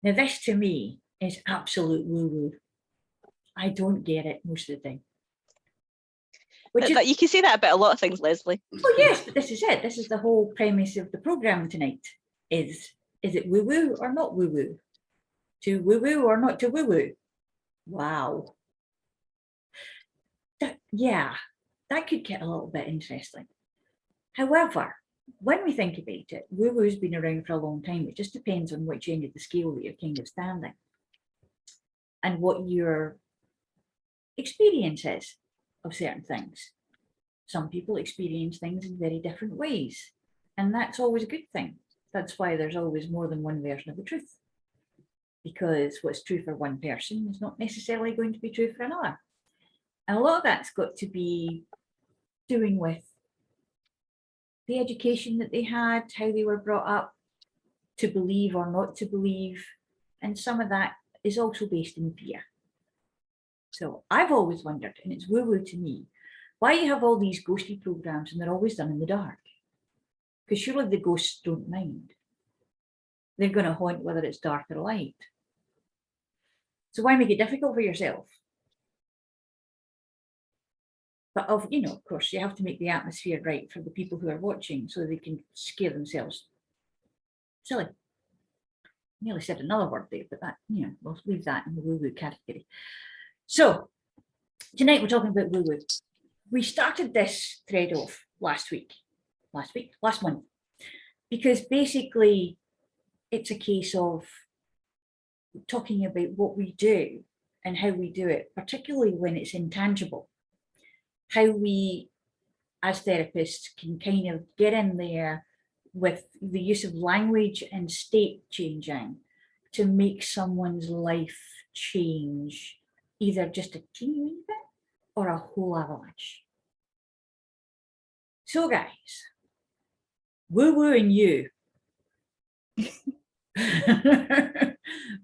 Now, this to me is absolute woo-woo. I don't get it most of the time. You can say that about a lot of things, Leslie. Oh yes, but this is it. This is the whole premise of the programme tonight. Is it woo-woo or not woo-woo? To woo-woo or not to woo-woo? Wow. That could get a little bit interesting. However, when we think about it, woo-woo's been around for a long time. It just depends on which end of the scale that you're kind of standing and what your experience is of certain things. Some people experience things in very different ways, and that's always a good thing. That's why there's always more than one version of the truth, because what's true for one person is not necessarily going to be true for another. And a lot of that's got to be doing with the education that they had, how they were brought up, to believe or not to believe, and some of that is also based in fear. So I've always wondered, and it's woo-woo to me, why you have all these ghosty programs and they're always done in the dark. Because surely the ghosts don't mind. They're going to haunt whether it's dark or light. So why make it difficult for yourself? But of course, you have to make the atmosphere right for the people who are watching so they can scare themselves silly. Nearly said another word there, but that, we'll leave that in the woo-woo category. So tonight we're talking about woo-woo. We started this thread off last month, because basically it's a case of talking about what we do and how we do it, particularly when it's intangible. How we, as therapists, can kind of get in there with the use of language and state changing to make someone's life change, either just a teeny bit or a whole avalanche. So guys, woo-woo and you.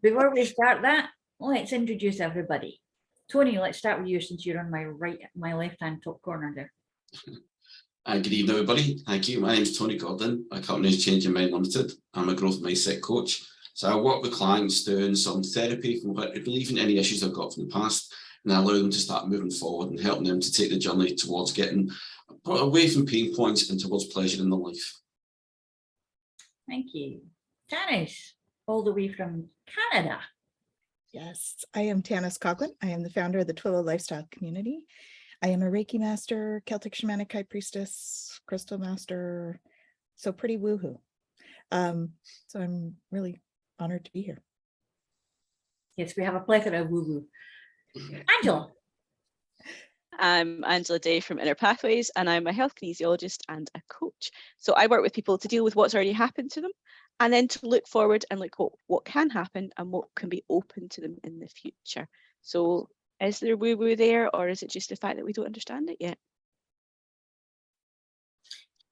Before we start that, let's introduce everybody. Tony, let's start with you, since you're on my left-hand top corner there. Good evening, everybody. Thank you. My name is Tony Coughlan. My company is Changing Mind Limited. I'm a growth mindset coach. So I work with clients doing some therapy from relieving any issues I've got from the past, and I allow them to start moving forward and helping them to take the journey towards getting away from pain points and towards pleasure in their life. Thank you. Tanys, all the way from Canada. Yes, I am Tanys Coughlan. I am the founder of the Twillo Lifestyle Community. I am a Reiki master, Celtic Shamanic High Priestess, Crystal Master, so pretty woohoo. So I'm really honored to be here. Yes, we have a plethora of woo-woo. Angela. I'm Angela Daye from Inner Pathways, and I'm a health kinesiologist and a coach. So I work with people to deal with what's already happened to them, and then to look forward and look what can happen and what can be open to them in the future. So is there woo-woo there, or is it just the fact that we don't understand it yet?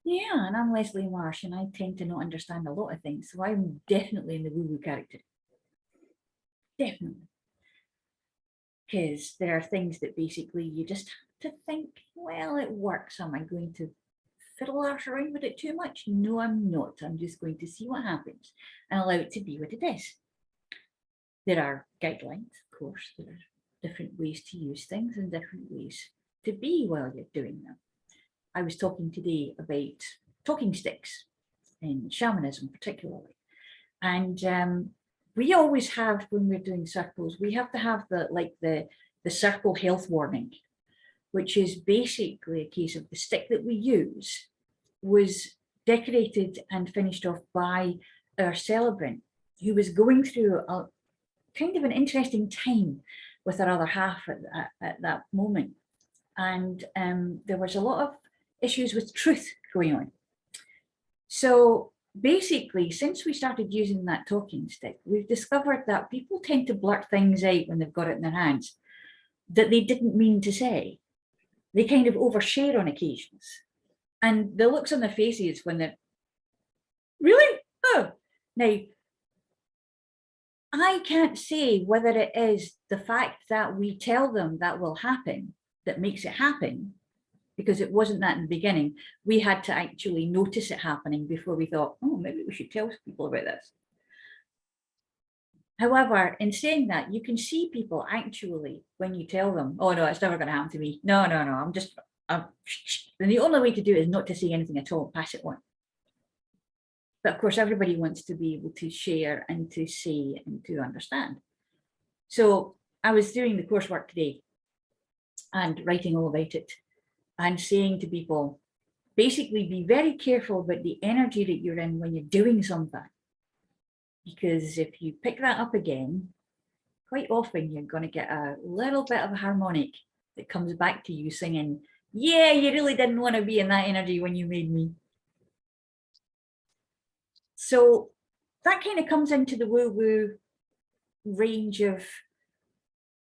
Yeah, and I'm Leslie Marsh, and I tend to not understand a lot of things, so I'm definitely in the woo-woo character. Definitely. Because there are things that basically you just have to think, well, it works. Am I going to fiddle around with it too much? No, I'm not. I'm just going to see what happens and allow it to be what it is. There are guidelines, of course. There are different ways to use things and different ways to be while you're doing them. I was talking today about talking sticks in shamanism particularly. And we always have, when we're doing circles, we have to have the circle health warning, which is basically a case of the stick that we use was decorated and finished off by our celebrant, who was going through a kind of an interesting time with her other half at that moment. And there was a lot of issues with truth going on. So basically, since we started using that talking stick, we've discovered that people tend to blurt things out when they've got it in their hands that they didn't mean to say. They kind of overshare on occasions. And the looks on their faces when they're, really? Oh, now, I can't say whether it is the fact that we tell them that will happen that makes it happen, because it wasn't that in the beginning. We had to actually notice it happening before we thought, oh, maybe we should tell people about this. However, in saying that, you can see people actually, when you tell them, oh no, it's never going to happen to me. No, I'm and the only way to do it is not to say anything at all, pass it on. But of course, everybody wants to be able to share and to say and to understand. So I was doing the coursework today and writing all about it and saying to people, basically be very careful about the energy that you're in when you're doing something. Because if you pick that up again, quite often you're going to get a little bit of a harmonic that comes back to you singing, yeah, you really didn't want to be in that energy when you made me. So that kind of comes into the woo-woo range of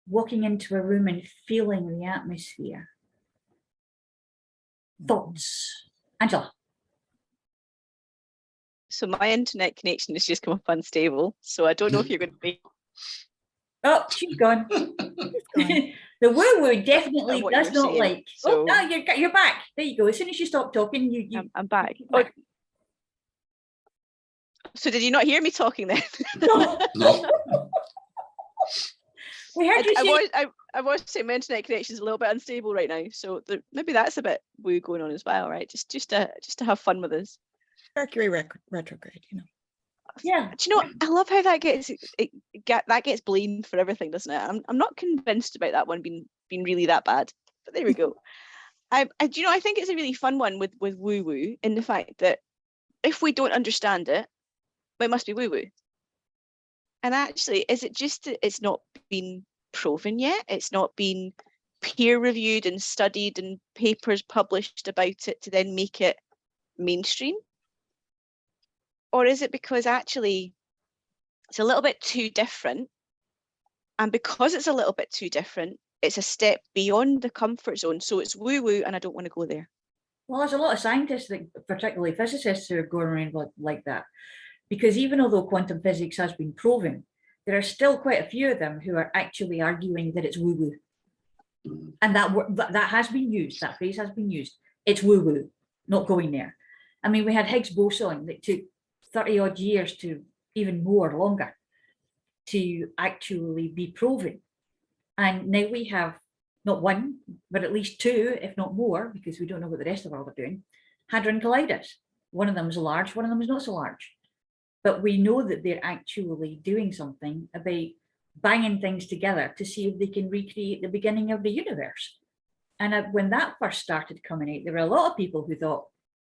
walking into a room and feeling the atmosphere. Thoughts? Angela? So my internet connection has just come up unstable. So I don't know if you're going to be. Oh, she's gone. The woo-woo definitely does not saying. like. So, oh, no, you're back. There you go. As soon as you stop talking, I'm back. Oh, so did you not hear me talking then? No. We heard you say. I was saying my internet connection is a little bit unstable right now, so maybe that's a bit woo going on as well, right? Just to have fun with us. Mercury retrograde, you know. Yeah. Do you know? I love how that gets blamed for everything, doesn't it? I'm not convinced about that one being really that bad, but there we go. I do you know? I think it's a really fun one with woo woo in the fact that if we don't understand it, well, it must be woo woo. And actually, is it just that it's not been proven yet? It's not been peer reviewed and studied and papers published about it to then make it mainstream? Or is it because actually it's a little bit too different? And because it's a little bit too different, it's a step beyond the comfort zone. So it's woo-woo and I don't want to go there. Well, there's a lot of scientists, particularly physicists, who are going around like that. Because even although quantum physics has been proven, there are still quite a few of them who are actually arguing that it's woo-woo. And that has been used, that phrase has been used. It's woo-woo, not going there. I mean, we had Higgs boson that took 30 odd years to even more longer to actually be proven. And now we have not one, but at least two, if not more, because we don't know what the rest of the world are doing, hadron colliders. One of them is large, one of them is not so large. But we know that they're actually doing something about banging things together to see if they can recreate the beginning of the universe. And when that first started coming out, there were a lot of people who thought,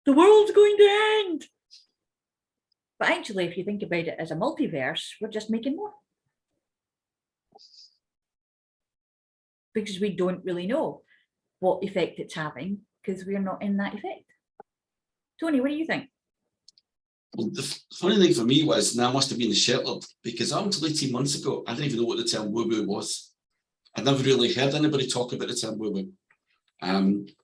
the world's going to end. But actually, if you think about it as a multiverse, we're just making more. Because we don't really know what effect it's having, because we're not in that effect. Tony, what do you think? Well, the funny thing for me was, and I must have been sheltered, because up until 18 months ago, I didn't even know what the term woo-woo was. I'd never really heard anybody talk about the term woo-woo.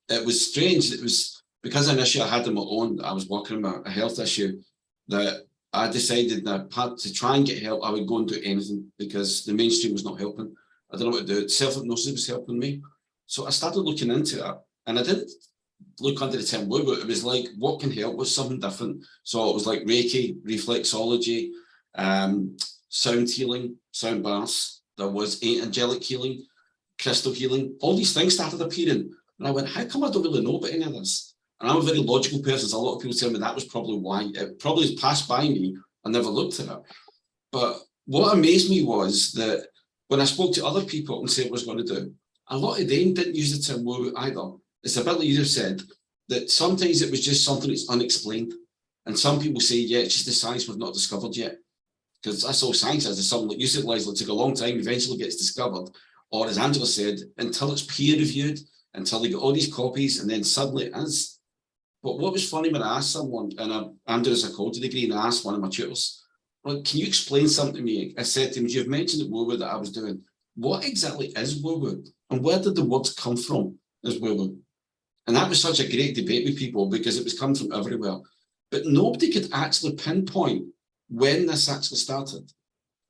It was strange. It was because an issue I had on my own, I was working on a health issue, that I decided that I had to try and get help. I would go and do anything because the mainstream was not helping. I don't know what to do. Self-hypnosis was helping me. So I started looking into it, and I didn't look under the term woo-woo. It was like, what can help with something different? So it was like Reiki, reflexology, sound healing, sound baths. There was angelic healing, crystal healing. All these things started appearing. And I went, how come I don't really know about any of this? And I'm a very logical person, so a lot of people tell me that was probably why. It probably passed by me. I never looked at it. But what amazed me was that when I spoke to other people and said what I was going to do, a lot of them didn't use the term woo either. It's a bit like you have said, that sometimes it was just something that's unexplained. And some people say, yeah, it's just the science we've not discovered yet. Because that's all science is. It's something that you said, Leslie, took a long time, eventually gets discovered. Or as Angela said, until it's peer reviewed, until they get all these copies, and then suddenly it is. But what was funny when I asked someone, and I'm doing a psychology degree, and I asked one of my tutors, well, can you explain something to me? I said to him, you've mentioned the woo-woo that I was doing. What exactly is woo-woo? And where did the words come from as woo-woo? And that was such a great debate with people because it was coming from everywhere. But nobody could actually pinpoint when this actually started.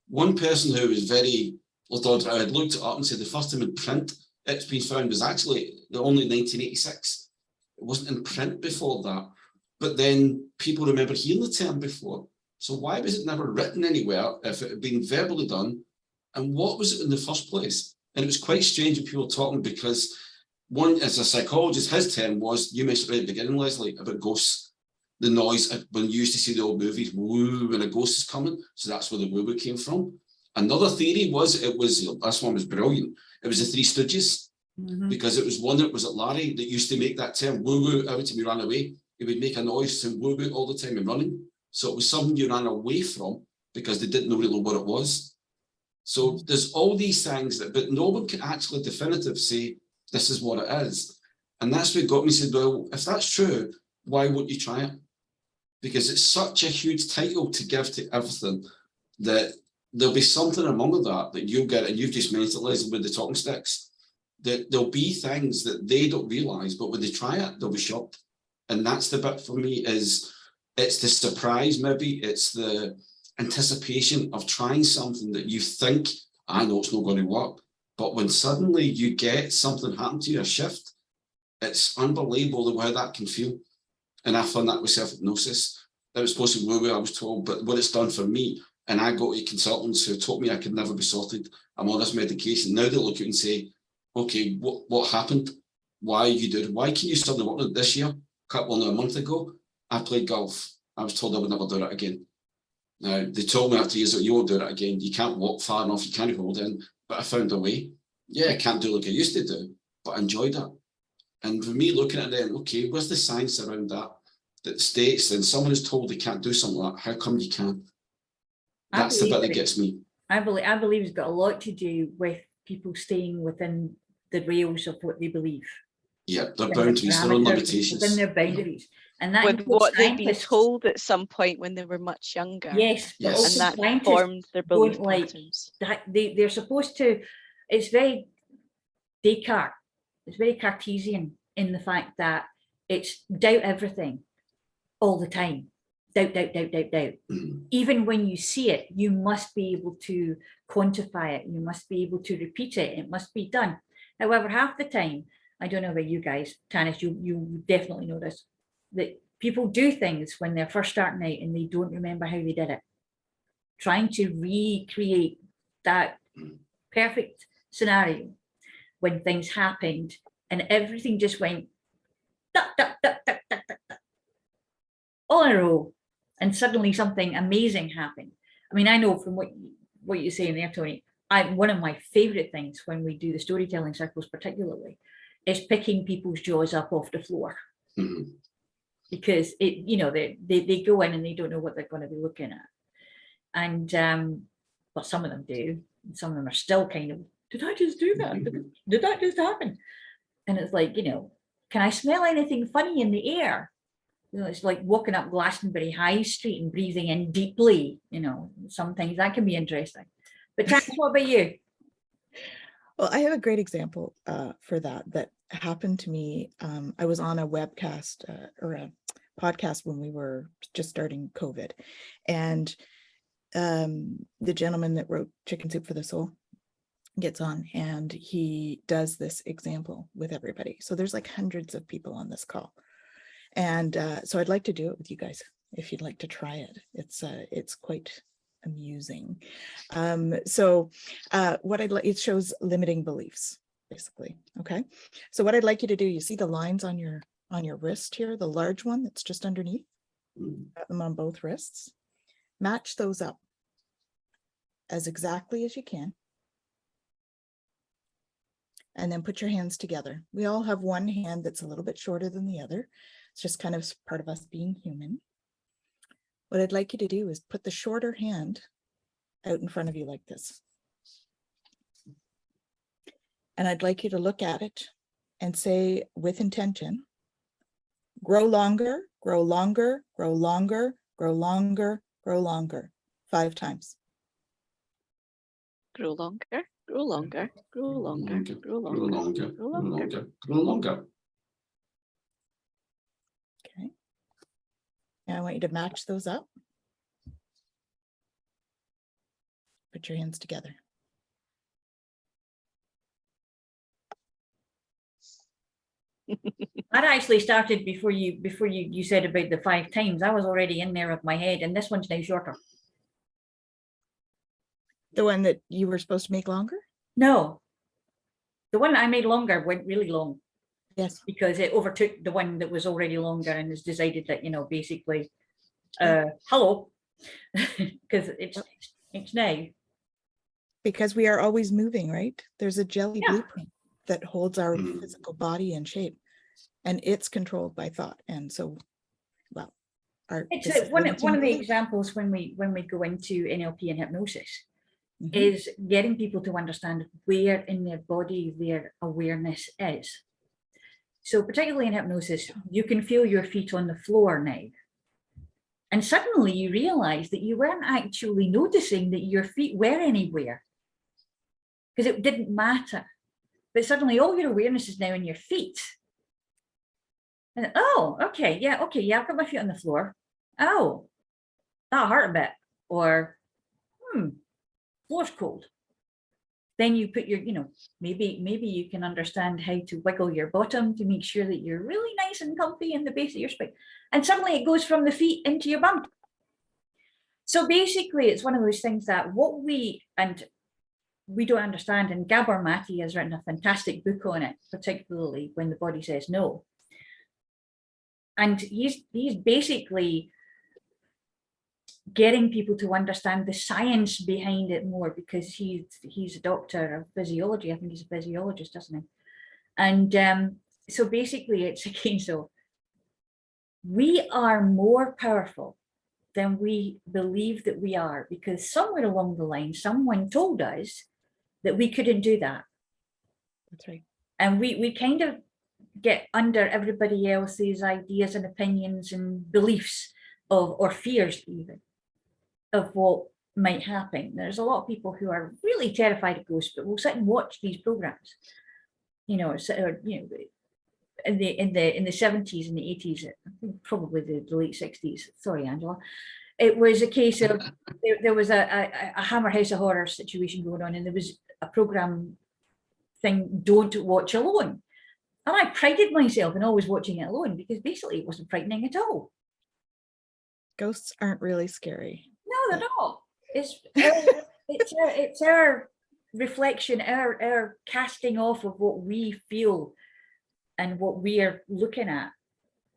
One person who was very orthodox, I had looked it up and said the first time in print it's been found was actually only 1986. It wasn't in print before that. But then people remember hearing the term before. So why was it never written anywhere if it had been verbally done? And what was it in the first place? And it was quite strange when people were talking, because one, as a psychologist, his term was, you mentioned right at the beginning, Leslie, about ghosts. The noise, when you used to see the old movies, woo, when a ghost is coming. So that's where the woo came from. Another theory was, this one was brilliant. It was the Three Stooges, because it was one that was at Larry that used to make that term woo every time he ran away. He would make a noise to woo all the time and running. So it was something you ran away from because they didn't know really what it was. So there's all these things that, but no one can actually definitively say this is what it is. And that's what got me said, well, if that's true, why won't you try it? Because it's such a huge title to give to everything that there'll be something among that you'll get, and you've just mentioned, Leslie, with the talking sticks, that there'll be things that they don't realise, but when they try it, they'll be shocked. And that's the bit for me, is it's the surprise, maybe, it's the anticipation of trying something that you think, I know it's not going to work, but when suddenly you get something happen to you, a shift, it's unbelievable the way that can feel. And I found that with self-hypnosis. It was supposed to be woo, I was told, but what it's done for me, and I go to consultants who told me I could never be sorted. I'm on this medication. Now they look at you and say, okay, what happened? Why you did? Why can you suddenly work on it this year? A month ago, I played golf. I was told I would never do it again. Now, they told me after years that you won't do it again. You can't walk far enough, you can't hold in, but I found a way. Yeah, I can't do like I used to do, but I enjoyed it. And for me, looking at it then, okay, where's the science around that states then someone is told they can't do something like that, how come you can? That's the bit that gets me. I believe it's got a lot to do with people staying within the rails of what they believe. Yeah, their boundaries, their own limitations. Within their boundaries. And that with what they've been told at some point when they were much younger. Yes, yes. And that formed their belief patterns. They're supposed to, it's very Descartes, it's very Cartesian in the fact that it's doubt everything all the time. Doubt. Even when you see it, you must be able to quantify it. You must be able to repeat it. It must be done. However, half the time, I don't know about you guys, Tanys, you definitely know this, that people do things when they're first starting out and they don't remember how they did it. Trying to recreate that perfect scenario when things happened and everything just went all in a row, and suddenly something amazing happened. I mean, I know from what you're saying there, Tony, one of my favorite things when we do the storytelling circles particularly is picking people's jaws up off the floor. Because they go in and they don't know what they're going to be looking at. And well, some of them do, and some of them are still kind of, did I just do that? Did that just happen? And it's like, can I smell anything funny in the air? It's like walking up Glastonbury High Street and breathing in deeply, sometimes that can be interesting. But Tanys, what about you? Well, I have a great example for that happened to me. I was on a webcast or a podcast when we were just starting COVID. And the gentleman that wrote Chicken Soup for the Soul gets on and he does this example with everybody. So there's like hundreds of people on this call. And so I'd like to do it with you guys if you'd like to try it. It's quite amusing. So what it shows limiting beliefs, basically. Okay. So what I'd like you to do, you see the lines on your wrist here, the large one that's just underneath, got them on both wrists. Match those up as exactly as you can. And then put your hands together. We all have one hand that's a little bit shorter than the other. It's just kind of part of us being human. What I'd like you to do is put the shorter hand out in front of you like this. And I'd like you to look at it and say with intention, grow longer, grow longer, grow longer, grow longer, grow longer, 5 times. Grow longer, grow longer, grow longer, grow longer, grow longer, grow longer. grow longer. Okay. Now I want you to match those up. Put your hands together. That actually started before you said about the 5 times. I was already in there with my head, and this one's now shorter. The one that you were supposed to make longer? No, the one that I made longer went really long. Yes. Because it overtook the one that was already longer, and has decided that, basically, hello, because it's now. Because we are always moving, right? There's a jelly Yeah. blueprint that holds our physical body in shape, and it's controlled by thought. And so, well, It's one of the examples when we go into NLP and hypnosis is getting people to understand where in their body their awareness is. So particularly in hypnosis, you can feel your feet on the floor now. And suddenly you realize that you weren't actually noticing that your feet were anywhere, because it didn't matter. But suddenly all your awareness is now in your feet. And okay, I've got my feet on the floor. Oh, that hurt a bit. Or, floor's cold. Then you put your, maybe you can understand how to wiggle your bottom to make sure that you're really nice and comfy in the base of your spine. And suddenly it goes from the feet into your bum. So basically, it's one of those things that we don't understand. And Gabor Mate has written a fantastic book on it, particularly When the Body Says No. And he's basically getting people to understand the science behind it more, because he's a doctor of physiology. I think he's a physiologist, doesn't he? And so basically it's a case of we are more powerful than we believe that we are, because somewhere along the line someone told us that we couldn't do that. That's right. And we kind of get under everybody else's ideas and opinions and beliefs or fears even of what might happen. There's a lot of people who are really terrified of ghosts, but will sit and watch these programs. In the 70s and the 80s, probably the late 60s. Sorry, Angela. It was a case of there was a Hammer House of Horror situation going on, and there was a program thing, Don't Watch Alone. And I prided myself in always watching it alone, because basically it wasn't frightening at all. Ghosts aren't really scary. No, they're not. It's our reflection, our casting off of what we feel and what we are looking at,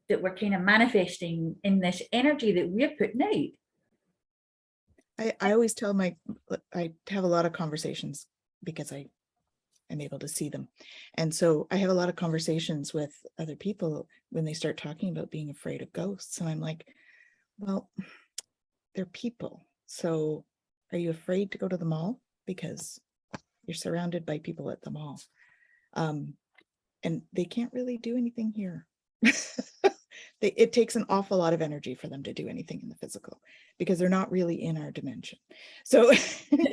that we're kind of manifesting in this energy that we're putting out. I always tell I have a lot of conversations because I am able to see them. And so I have a lot of conversations with other people when they start talking about being afraid of ghosts. And I'm like, well, they're people. So are you afraid to go to the mall? Because you're surrounded by people at the mall. And they can't really do anything here. It takes an awful lot of energy for them to do anything in the physical, because they're not really in our dimension. So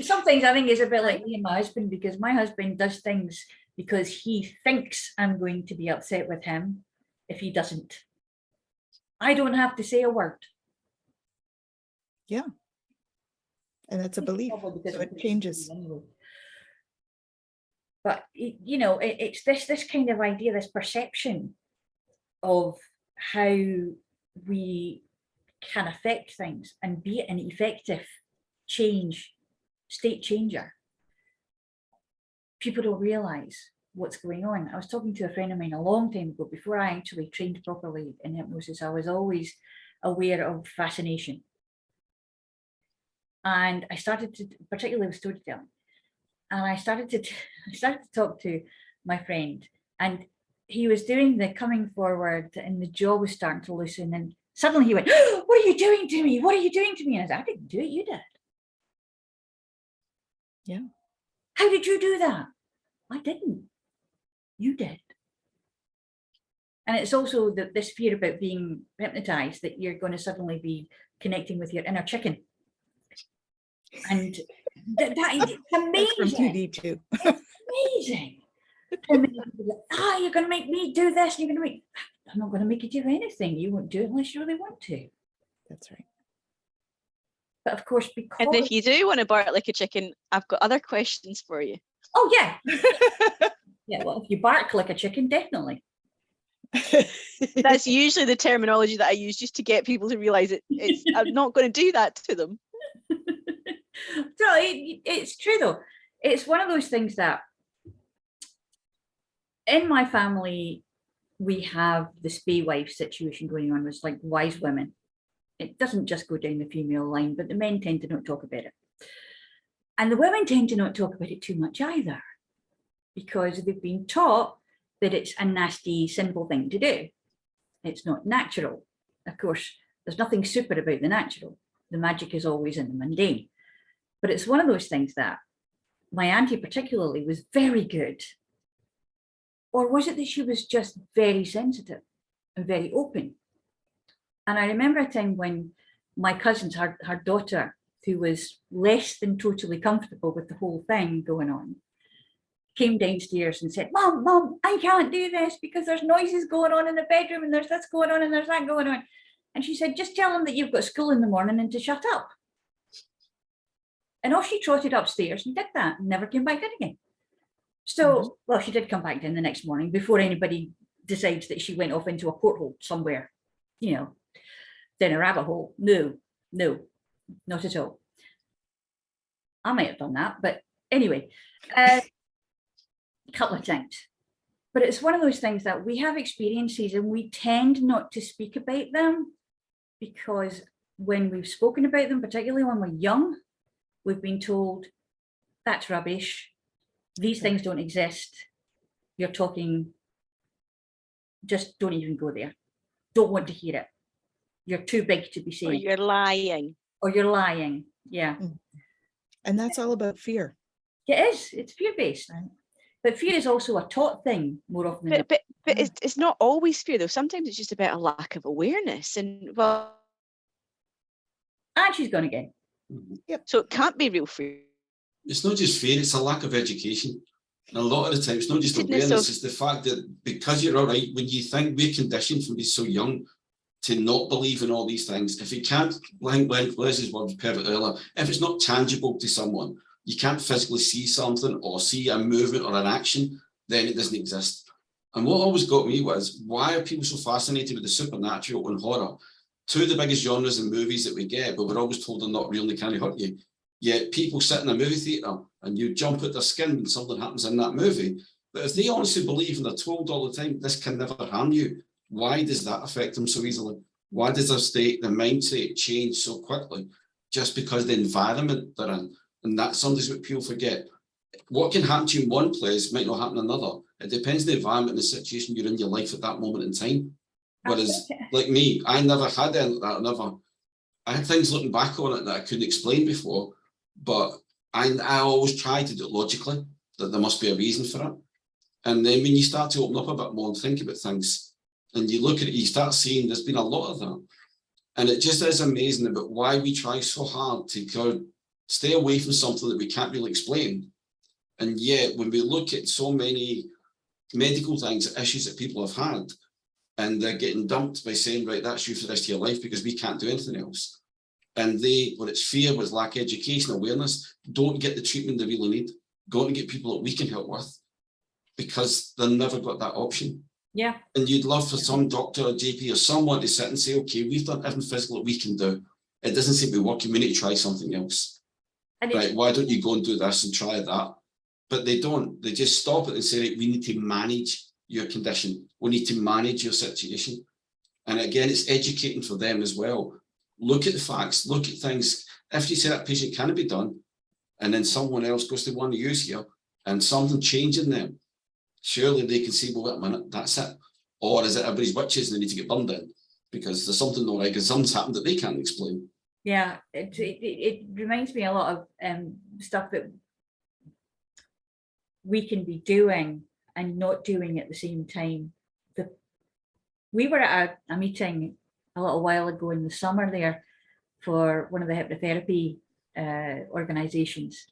sometimes I think it's a bit like me and my husband, because my husband does things because he thinks I'm going to be upset with him if he doesn't. I don't have to say a word. Yeah. And that's a belief. So it changes. But it's this kind of idea, this perception of how we can affect things and be an effective state changer. People don't realize what's going on. I was talking to a friend of mine a long time ago. Before I actually trained properly in hypnosis, I was always aware of fascination. And I started to, particularly with storytelling, and I started to talk to my friend, and he was doing the coming forward and the jaw was starting to loosen, and suddenly he went, "Oh, what are you doing to me? What are you doing to me?" And I said, "I didn't do it, you did." Yeah. "How did you do that?" "I didn't. You did." And it's also this fear about being hypnotized, that you're going to suddenly be connecting with your inner chicken. And that is amazing. That's from 2D too. It's amazing. And you're going to make me do this. I'm not going to make you do anything. You won't do it unless you really want to. That's right. But of course, because... And if you do want to bark like a chicken, I've got other questions for you. Oh, yeah. Yeah, well, if you bark like a chicken, definitely. That's usually the terminology that I use just to get people to realize I'm not going to do that to them. So it's true though. It's one of those things that in my family, we have the spay wife situation going on. It's like wise women. It doesn't just go down the female line, but the men tend to not talk about it. And the women tend to not talk about it too much either, because they've been taught that it's a nasty, sinful thing to do. It's not natural. Of course, there's nothing super about the natural. The magic is always in the mundane. But it's one of those things that my auntie particularly was very good. Or was it that she was just very sensitive and very open? And I remember a time when my cousins, her daughter, who was less than totally comfortable with the whole thing going on, came downstairs and said, Mom, I can't do this because there's noises going on in the bedroom and there's this going on and there's that going on. And she said, just tell them that you've got school in the morning and to shut up. And off she trotted upstairs and did that and never came back in again. So, well, she did come back in the next morning before anybody decides that she went off into a porthole somewhere, down a rabbit hole. No, not at all. I might have done that, but anyway, a couple of times. But it's one of those things that we have experiences and we tend not to speak about them because when we've spoken about them, particularly when we're young, we've been told that's rubbish. These things don't exist. You're talking, just don't even go there. Don't want to hear it. You're too big to be saying. Or you're lying. Or you're lying. Yeah. And that's all about fear. It is. It's fear-based. Right. But fear is also a taught thing more often than But it's not always fear though. Sometimes it's just about a lack of awareness. And she's gone again. Yep. So it can't be real fear. It's not just fear, it's a lack of education. And a lot of the time, it's not just awareness, it's the fact that because you're all right, when you think we're conditioned from being so young to not believe in all these things, if you can't, like Les's word was perfect earlier, if it's not tangible to someone, you can't physically see something or see a movement or an action, then it doesn't exist. And what always got me was, why are people so fascinated with the supernatural and horror? Two of the biggest genres in movies that we get, but we're always told they're not real and they can't hurt you. Yet people sit in a movie theatre and you jump at their skin when something happens in that movie. But if they honestly believe and they're told all the time, this can never harm you, why does that affect them so easily? Why does their mindset change so quickly? Just because the environment they're in. And that's something what people forget. What can happen to you in one place might not happen in another. It depends on the environment and the situation you're in your life at that moment in time. Whereas, like me, I never had anything like that. I had things looking back on it that I couldn't explain before. But I always try to do it logically, that there must be a reason for it. And then when you start to open up a bit more and think about things, and you look at it, you start seeing there's been a lot of that. And it just is amazing about why we try so hard to go stay away from something that we can't really explain. And yet, when we look at so many medical things, issues that people have had, and they're getting dumped by saying, right, that's you for the rest of your life because we can't do anything else. And whether it's fear, whether it's lack of education, awareness, don't get the treatment they really need. Go and get people that we can help with because they've never got that option. Yeah. And you'd love for some doctor or GP or someone to sit and say, okay, we've done everything physical that we can do. It doesn't seem to be working. We need to try something else. Right, why don't you go and do this and try that? But they don't. They just stop it and say, we need to manage your condition. We need to manage your situation. And again, it's educating for them as well. Look at the facts, look at things. If you say that patient can't be done, and then someone else goes to one of you here and something changing them, surely they can say, well, wait a minute, that's it. Or is it everybody's witches and they need to get burned in because there's something not right, because something's happened that they can't explain. Yeah, it reminds me a lot of stuff that we can be doing and not doing at the same time. We were at a meeting a little while ago in the summer there for one of the hypnotherapy organizations.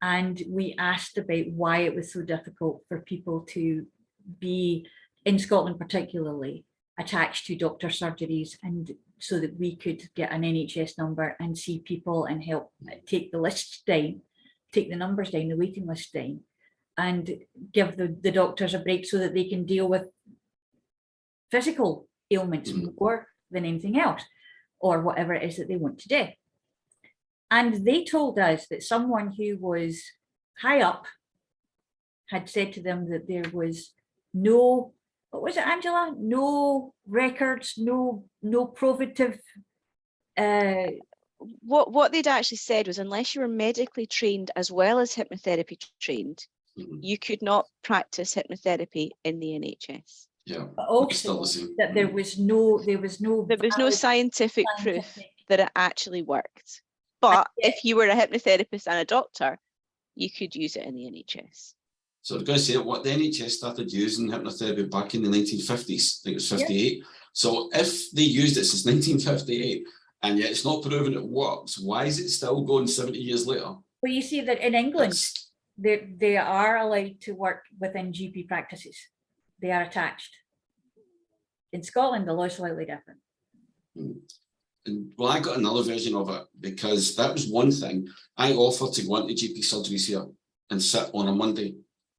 And we asked about why it was so difficult for people to be, in Scotland particularly, attached to doctor surgeries, and so that we could get an NHS number and see people and help take the lists down, take the numbers down, the waiting list down, and give the doctors a break so that they can deal with physical ailments more than anything else, or whatever it is that they want to do. And they told us that someone who was high up had said to them that there was no, what was it, Angela? No records, no probative. What they'd actually said was, unless you were medically trained as well as hypnotherapy trained, you could not practice hypnotherapy in the NHS. Yeah, But it's still also the same. that there was no There was no valid scientific proof that it actually worked. But if you were a hypnotherapist and a doctor, you could use it in the NHS. So I was going to say, what the NHS started using hypnotherapy back in the 1950s, I think it was 58. Yeah. So if they used it since 1958 and yet it's not proven it works, why is it still going 70 years later? Well, you see that in England, they are allowed to work within GP practices. They are attached. In Scotland, the law is slightly different. And, well, I got another version of it because that was one thing. I offered to go into GP surgeries here and sit on a Monday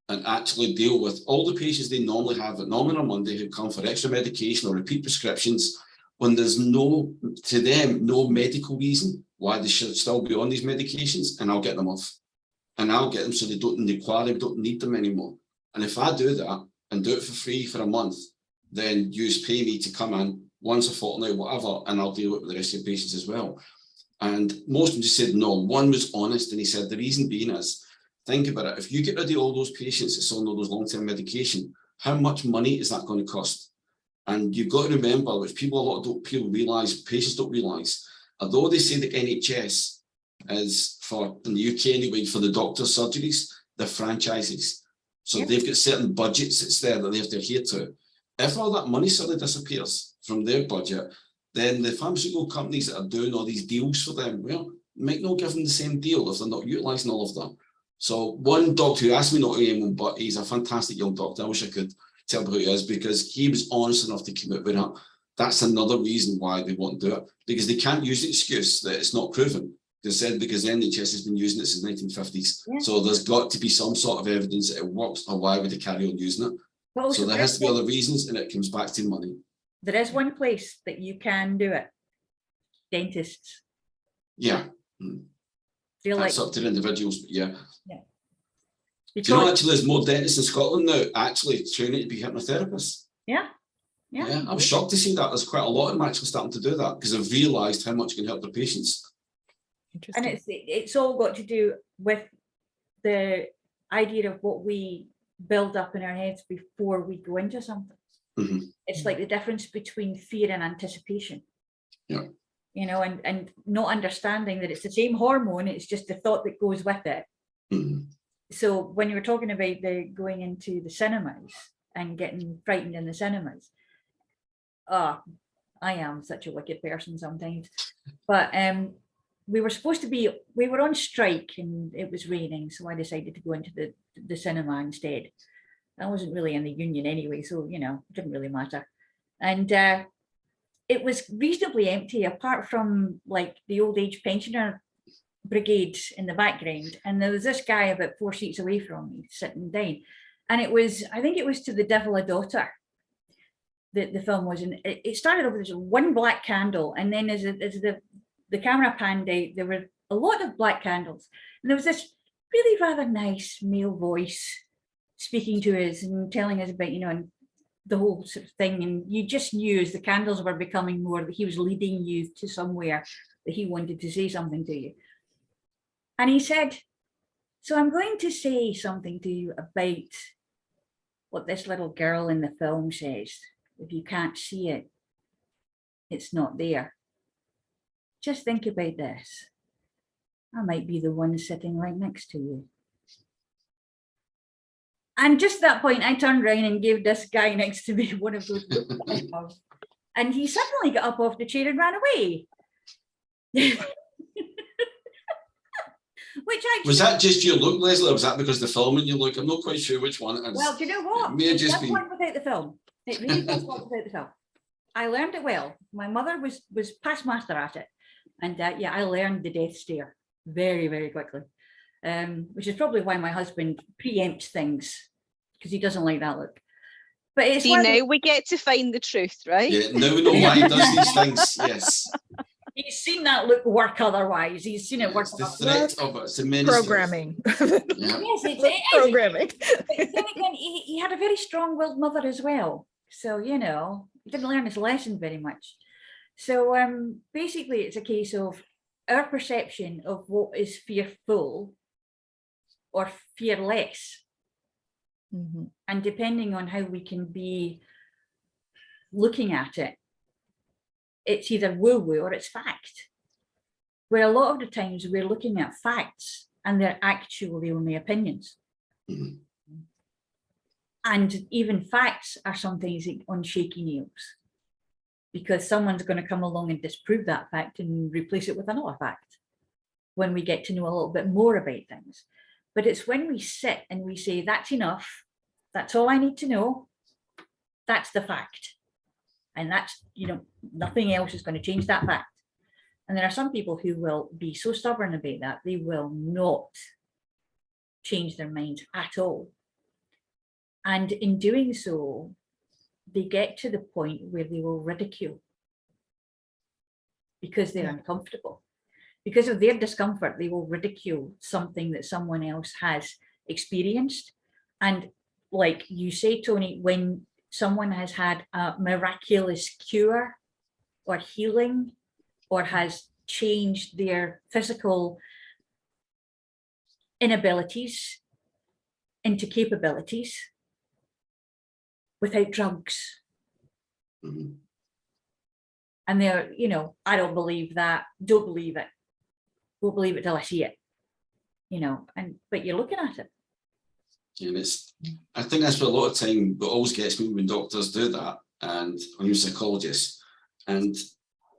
and actually deal with all the patients they normally have at normal on a Monday who come for extra medication or repeat prescriptions when there's no, to them, no medical reason why they should still be on these medications, and I'll get them off. And I'll get them so they don't require them, don't need them anymore. And if I do that and do it for free for a month, then you pay me to come in once a fortnight, whatever, and I'll deal with the rest of the patients as well. And most of them just said no. One was honest, and he said the reason being is, think about it, if you get rid of all those patients that's on all those long-term medication, how much money is that going to cost? And you've got to remember, which people, a lot of people realise, patients don't realise, although they say the NHS is for, in the UK anyway, for the doctor's surgeries, they're franchises. So they've got certain budgets that's there that they have to adhere to. If all that money suddenly disappears from their budget, then the pharmaceutical companies that are doing all these deals for them, well, might not give them the same deal if they're not utilising all of them. So one doctor who asked me not to name him, but he's a fantastic young doctor. I wish I could tell who he is because he was honest enough to commit with it. That's another reason why they won't do it, because they can't use the excuse that it's not proven. They said because the NHS has been using it since the 1950s. Yeah. So there's got to be some sort of evidence that it works, or why would they carry on using it? Well, so there has to be other reasons, and it comes back to money. There is one place that you can do it. Dentists. Yeah. Feel that's like, up to the individuals, but yeah. Because, do you know, actually, there's more dentists in Scotland now actually training to be hypnotherapists. Yeah. I'm shocked to see that. There's quite a lot of them actually starting to do that because they've realised how much it can help their patients. And it's all got to do with the idea of what we build up in our heads before we go into something. It's like the difference between fear and anticipation. Yeah. You know, and not understanding that it's the same hormone, it's just the thought that goes with it. So when you were talking about the going into the cinemas and getting frightened in the cinemas, I am such a wicked person sometimes. But we were on strike and it was raining, so I decided to go into the cinema instead. I wasn't really in the union anyway, so you know, it didn't really matter. And it was reasonably empty, apart from like the old age pensioner brigade in the background, and there was this guy about 4 seats away from me sitting down, and it was, I think it was To the Devil a Daughter that the film was, and it started off with this one black candle, and then as the camera panned out, there were a lot of black candles, and there was this really rather nice male voice speaking to us and telling us about, you know, and the whole sort of thing, and you just knew as the candles were becoming more that he was leading you to somewhere, that he wanted to say something to you. And he said, so I'm going to say something to you about what this little girl in the film says. If you can't see it, it's not there. Just think about this. I might be the one sitting right next to you. And just at that point, I turned around and gave this guy next to me one of those looks. And he suddenly got up off the chair and ran away. Which actually, was that just your look, Leslie, or was that because the film and your look? I'm not quite sure which one it is. Well, do you know what? It just work without the film. It really does work without the film. I learned it well. My mother was past master at it. And yeah, I learned the death stare very, very quickly. Which is probably why my husband preempts things, because he doesn't like that look. But it's See, one of now the- we get to find the truth, right? Yeah, now we know why he does these things. Yes. he's seen that look work otherwise. He's seen it work. It's the otherwise. threat of it. It's the menace of it. Programming. Yeah. Yes, it Look, is. programming. But then again, he had a very strong-willed mother as well. So, you know, he didn't learn his lesson very much. So basically, it's a case of our perception of what is fearful or fearless. Mhm. And depending on how we can be looking at it, it's either woo-woo or it's fact. Where a lot of the times we're looking at facts and they're actually only opinions. Mhm. And even facts are sometimes on shaky nails, because someone's going to come along and disprove that fact and replace it with another fact when we get to know a little bit more about things. But it's when we sit and we say, that's enough, that's all I need to know, that's the fact. And that's, you know, nothing else is going to change that fact. And there are some people who will be so stubborn about that, they will not change their minds at all. And in doing so, they get to the point where they will ridicule because they're uncomfortable. Because of their discomfort, they will ridicule something that someone else has experienced. And like you say, Tony, when someone has had a miraculous cure or healing or has changed their physical inabilities into capabilities without drugs. Mhm. And they're, you know, I don't believe that, don't believe it. Won't believe it till I see it. You know, but you're looking at it. And I think that's what a lot of time, what always gets me when doctors do that, and I'm a psychologist, and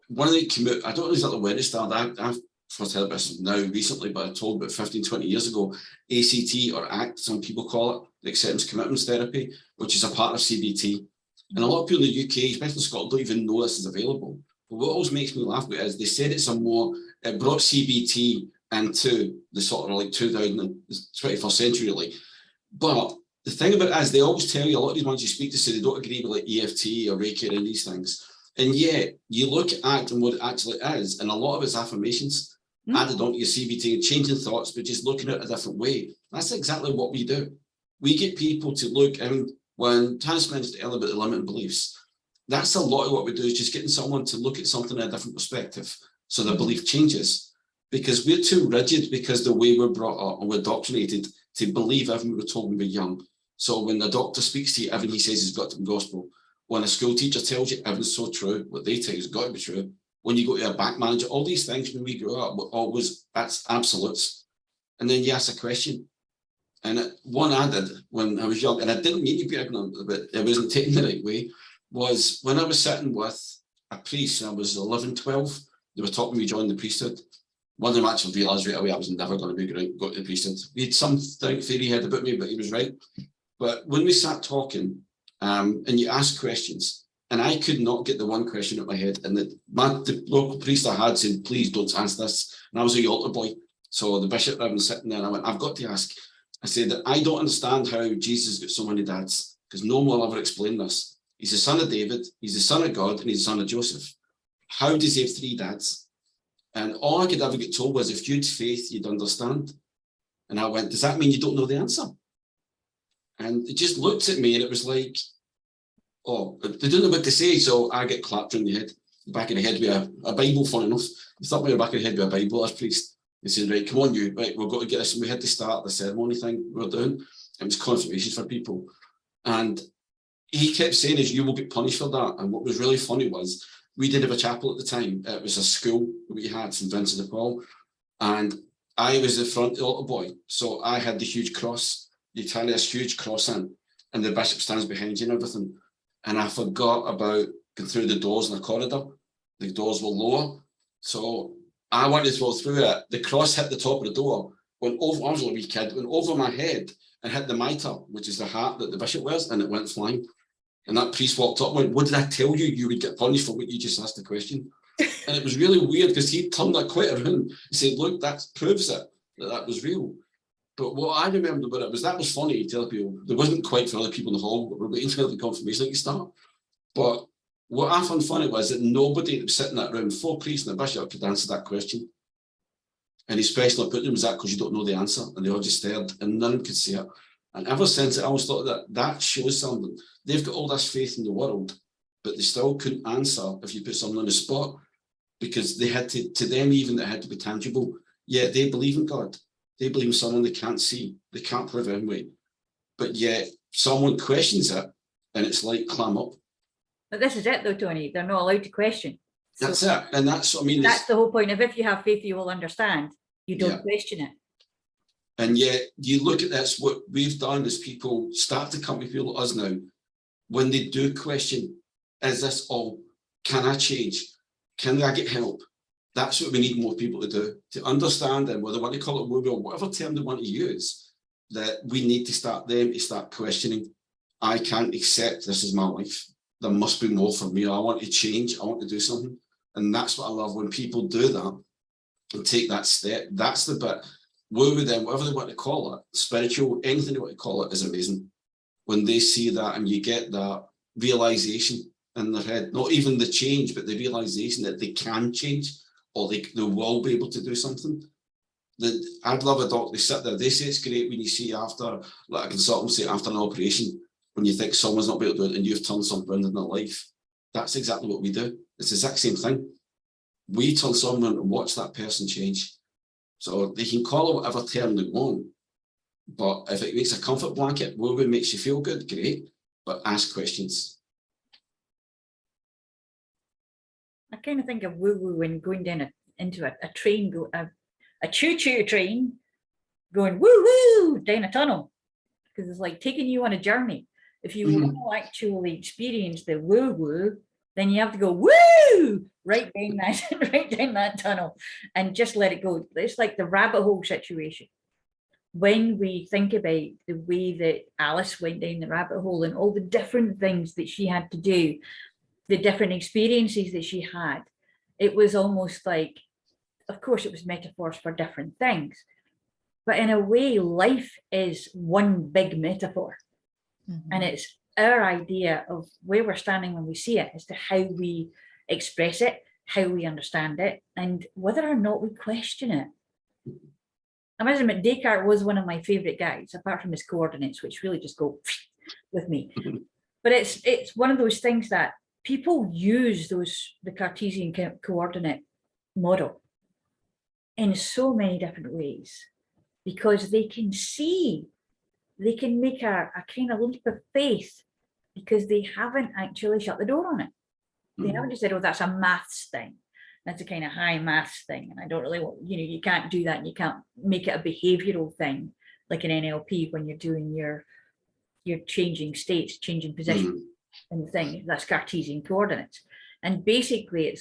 one of the, I don't know exactly where it started, I've first heard this now recently, but I told about 15, 20 years ago, ACT or ACT, some people call it, the acceptance commitments therapy, which is a part of CBT. And a lot of people in the UK, especially in Scotland, don't even know this is available. But what always makes me laugh is they said it brought CBT into the sort of like 21st century really. But the thing about it is they always tell you, a lot of these ones you speak to say they don't agree with like EFT or Reiki and these things. And yet you look at ACT and what it actually is, and a lot of it's affirmations added onto your CBT and changing thoughts, but just looking at it a different way. That's exactly what we do. We get people to look, and when Tanys mentioned earlier about the limiting beliefs, that's a lot of what we do, is just getting someone to look at something in a different perspective so their belief changes. Because we're too rigid, because the way we're brought up and we're indoctrinated to believe everything we were told when we were young. So when the doctor speaks to you, everything he says has got to be gospel. When a school teacher tells you everything's so true, what they tell you has got to be true. When you go to a bank manager, all these things when we grew up were always, that's absolutes. And then you ask a question. And one I did when I was young, and I didn't mean to be ignorant, but it wasn't taken the right way, was when I was sitting with a priest, and I was 11, 12, they were talking to me joining the priesthood. One of them actually realised right away I was never going to be going to the priesthood. He had some theory head about me, but he was right. But when we sat talking, and you ask questions, and I could not get the one question out of my head, and the local priest I had said, please don't answer this. And I was a altar boy. So the bishop was sitting there, and I went, I've got to ask. I said that I don't understand how Jesus got so many dads, because no one will ever explain this. He's the son of David, he's the son of God, and he's the son of Joseph. How does he have 3 dads? And all I could ever get told was, if you had faith, you'd understand. And I went, does that mean you don't know the answer? And it just looked at me, and it was like, oh, they don't know what to say. So I get clapped in the head, back of the head with a Bible, funny enough. They slapped me in the back of the head with a Bible as priest. They said, right, come on, you, right, we've got to get this. And we had to start the ceremony thing we were doing. It was confirmations for people. And he kept saying, is you will get punished for that. And what was really funny was, we didn't have a chapel at the time. It was a school that we had, St. Vincent de Paul. And I was the front altar boy. So I had the huge cross. You carry this huge cross in, and the bishop stands behind you and everything. And I forgot about going through the doors in the corridor. The doors were lower. So I wanted to throw through it. The cross hit the top of the door, went over, I was a wee kid, went over my head and hit the mitre, which is the hat that the bishop wears, and it went flying. And that priest walked up and went, what did I tell you? You would get punished for what you just asked the question. And it was really weird, because he turned that quite around and said, look, that proves it, that was real. But what I remember about it was that was funny to tell people. There wasn't quite for other people in the hall, but we're waiting for the confirmation to start. But what I found funny was that nobody that was sitting in that room, 4 priests and a bishop, could answer that question. And especially I put them, was that because you don't know the answer? And they all just stared and none could say it. And ever since I always thought that shows something. They've got all this faith in the world, but they still couldn't answer if you put someone on the spot, because they had to them even that had to be tangible. Yeah, they believe in God. They believe in someone they can't see, they can't prove anyway. But yet someone questions it and it's like clam up. But this is it though, Tony, they're not allowed to question. So That's it. And that's, I mean, that's the whole point of, if you have faith, you will understand. You don't question it. And yet you look at this, what we've done is people start to come to people like us now, when they do question, is this all, can I change? Can I get help? That's what we need more people to do, to understand, and whether they want to call it Woowoo or whatever term they want to use, that we need to start them to start questioning. I can't accept this is my life. There must be more for me. I want to change. I want to do something. And that's what I love when people do that and take that step. That's the bit. Woowoo then, whatever they want to call it, spiritual, anything they want to call it, is amazing. When they see that and you get that realization in their head, not even the change, but the realization that they can change, or they will be able to do something. I'd love a doctor to sit there. They say it's great when you see after, like a consultant say after an operation, when you think someone's not able to do it and you've turned something around in their life. That's exactly what we do. It's the exact same thing. We turn someone and watch that person change. So they can call it whatever term they want, but if it makes a comfort blanket, Woowoo makes you feel good, great, but ask questions. I kind of think of Woowoo when going down into a train, a choo-choo train, going woo-woo down a tunnel, because it's like taking you on a journey. If you want to actually experience the woo-woo, then you have to go woo right down that tunnel and just let it go. It's like the rabbit hole situation. When we think about the way that Alice went down the rabbit hole and all the different things that she had to do, the different experiences that she had, it was almost like, of course, it was metaphors for different things, but in a way, life is one big metaphor. And it's our idea of where we're standing when we see it as to how we express it, how we understand it, and whether or not we question it. I must admit, Descartes was one of my favorite guys, apart from his coordinates, which really just go with me. But it's one of those things that people use the Cartesian coordinate model in so many different ways, because they can see, they can make a kind of leap of faith, because they haven't actually shut the door on it. They haven't just said, oh, that's a maths thing. That's a kind of high maths thing. And I don't really want, you can't do that. And you can't make it a behavioral thing like an NLP when you're doing your changing states, changing positions and the thing. That's Cartesian coordinates. And basically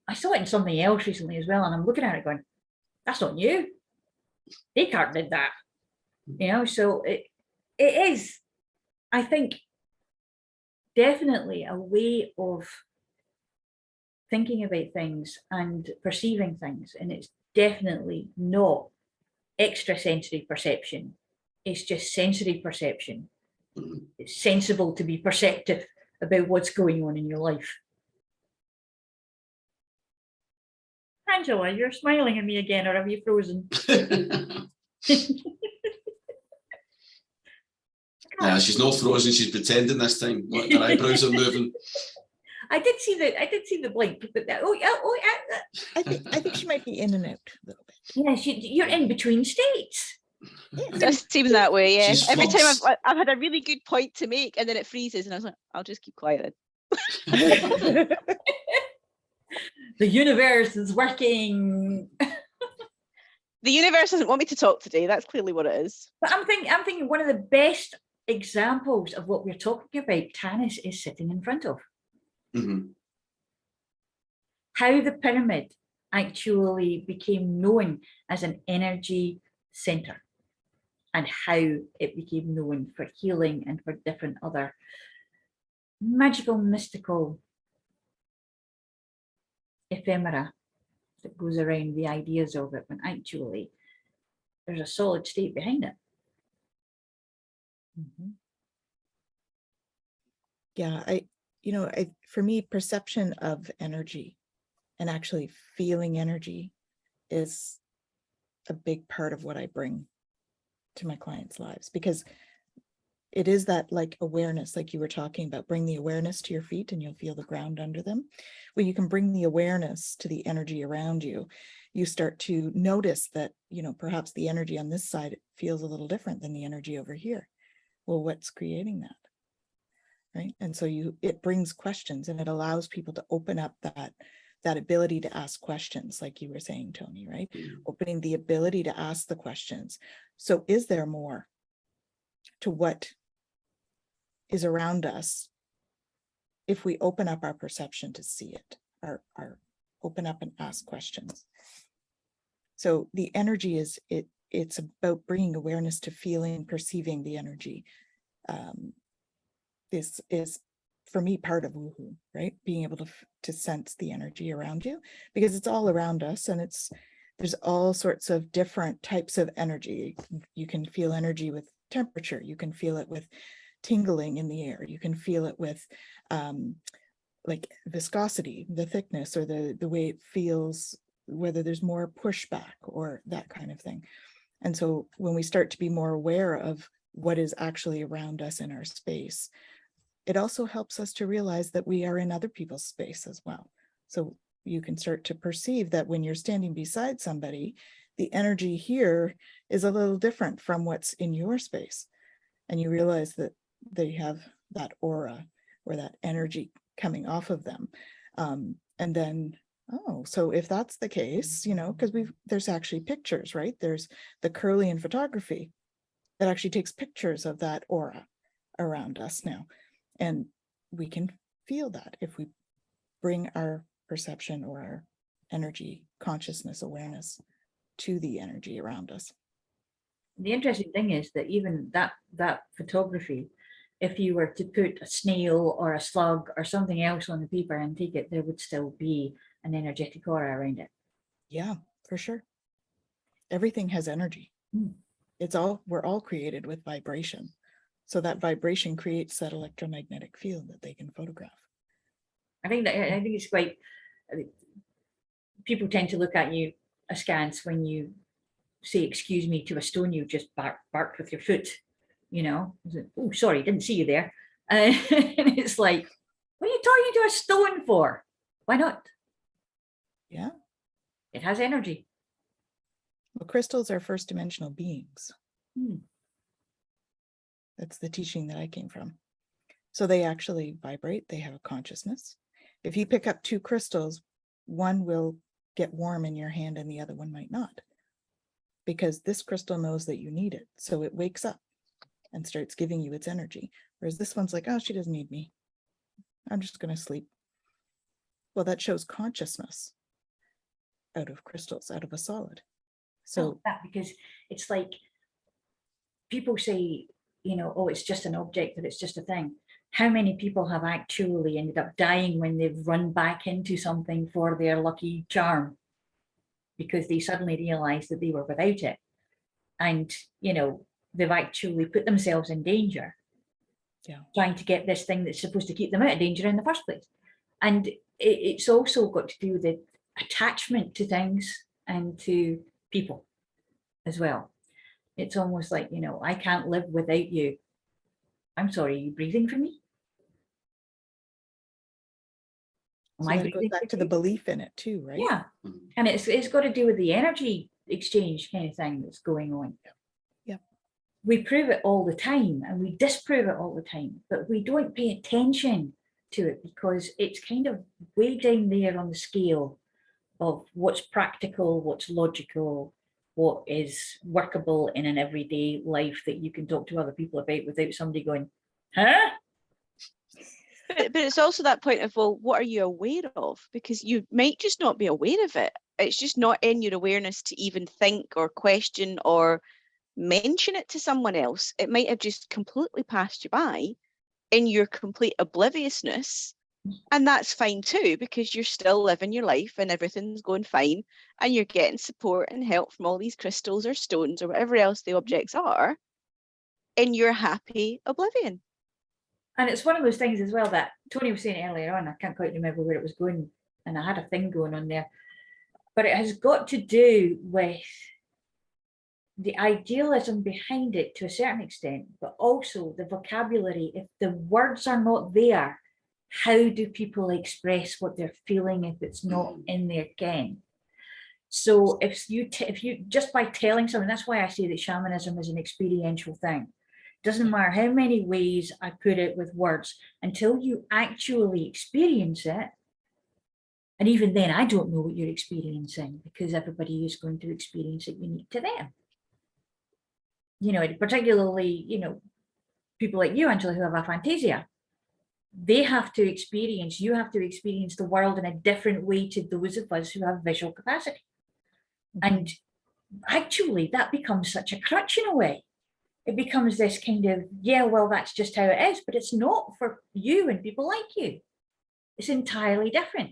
I saw it in something else recently as well. And I'm looking at it going, that's not new. Descartes did that. So it is, I think, definitely a way of thinking about things and perceiving things. And it's definitely not extrasensory perception. It's just sensory perception. It's sensible to be perceptive about what's going on in your life. Angela, you're smiling at me again, or have you frozen? Yeah, she's not frozen. She's pretending this time. Her eyebrows are moving. I did see the blink, but I think she might be in and out a little bit. yes, you're in between states. It does seem that way, yeah. She's Every time flux. I've had a really good point to make and then it freezes and I was like, I'll just keep quiet then. The universe is working. The universe doesn't want me to talk today. That's clearly what it is. But I'm thinking one of the best examples of what we're talking about, Tanys is sitting in front of. How the pyramid actually became known as an energy center, and how it became known for healing and for different other magical, mystical ephemera that goes around the ideas of it, when actually there's a solid state behind it. Mhm. Yeah, for me, perception of energy and actually feeling energy is a big part of what I bring to my clients' lives, because it is that like awareness, like you were talking about, bring the awareness to your feet and you'll feel the ground under them. When you can bring the awareness to the energy around you, you start to notice that, perhaps the energy on this side feels a little different than the energy over here. Well, what's creating that? Right. And so it brings questions, and it allows people to open up that ability to ask questions, like you were saying, Tony, right? Opening the ability to ask the questions. So is there more to what is around us if we open up our perception to see it, or open up and ask questions? So the energy it's about bringing awareness to feeling, perceiving the energy. Is for me part of Woowoo, right? Being able to sense the energy around you, because it's all around us, and there's all sorts of different types of energy. You can feel energy with temperature. You can feel it with tingling in the air. You can feel it with like viscosity, the thickness, or the way it feels, whether there's more pushback or that kind of thing. And so when we start to be more aware of what is actually around us in our space, it also helps us to realize that we are in other people's space as well. So you can start to perceive that when you're standing beside somebody, the energy here is a little different from what's in your space. And you realize that they have that aura or that energy coming off of them. And then, oh, so if that's the case, because there's actually pictures, right? There's the Curlian photography that actually takes pictures of that aura around us now. And we can feel that if we bring our perception or our energy, consciousness, awareness to the energy around us. The interesting thing is that even that photography, if you were to put a snail or a slug or something else on the paper and take it, there would still be an energetic aura around it. Yeah, for sure. Everything has energy. We're all created with vibration. So that vibration creates that electromagnetic field that they can photograph. I think it's quite, people tend to look at you askance when you say excuse me to a stone you just barked with your foot, oh, sorry, didn't see you there. And it's like, what are you talking to a stone for? Why not? Yeah. It has energy. Well, crystals are first dimensional beings. That's the teaching that I came from. So they actually vibrate, they have a consciousness. If you pick up two crystals, one will get warm in your hand and the other one might not, because this crystal knows that you need it. So it wakes up and starts giving you its energy. Whereas this one's like, oh, she doesn't need me. I'm just going to sleep. Well, that shows consciousness out of crystals, out of a solid. So because it's like people say, oh, it's just an object, that it's just a thing. How many people have actually ended up dying when they've run back into something for their lucky charm because they suddenly realized that they were without it, and they've actually put themselves in danger, trying to get this thing that's supposed to keep them out of danger in the first place. And it's also got to do with the attachment to things and to people as well. It's almost like, I can't live without you. I'm sorry, are you breathing for me? so that goes back to the belief in it too, right? Yeah. And it's got to do with the energy exchange kind of thing that's going on. Yeah. We prove it all the time and we disprove it all the time, but we don't pay attention to it because it's kind of way down there on the scale of what's practical, what's logical, what is workable in an everyday life that you can talk to other people about without somebody going, huh? But it's also that point of, well, what are you aware of? Because you might just not be aware of it. It's just not in your awareness to even think or question or mention it to someone else. It might have just completely passed you by in your complete obliviousness And that's fine too, because you're still living your life and everything's going fine, and you're getting support and help from all these crystals or stones or whatever else the objects are in your happy oblivion. And it's one of those things as well that Tony was saying earlier on, I can't quite remember where it was going, and I had a thing going on there, but it has got to do with the idealism behind it to a certain extent, but also the vocabulary. If the words are not there, how do people express what they're feeling if it's not in their ken? So if you just by telling someone, that's why I say that shamanism is an experiential thing. Doesn't matter how many ways I put it with words, until you actually experience it. And even then, I don't know what you're experiencing, because everybody is going to experience it unique to them. You know, particularly, you know, people like you, Angela, who have aphantasia, they have to experience, you have to experience the world in a different way to those of us who have visual capacity. And actually, that becomes such a crutch in a way. It becomes this kind of, yeah, well, that's just how it is, but it's not for you and people like you. It's entirely different.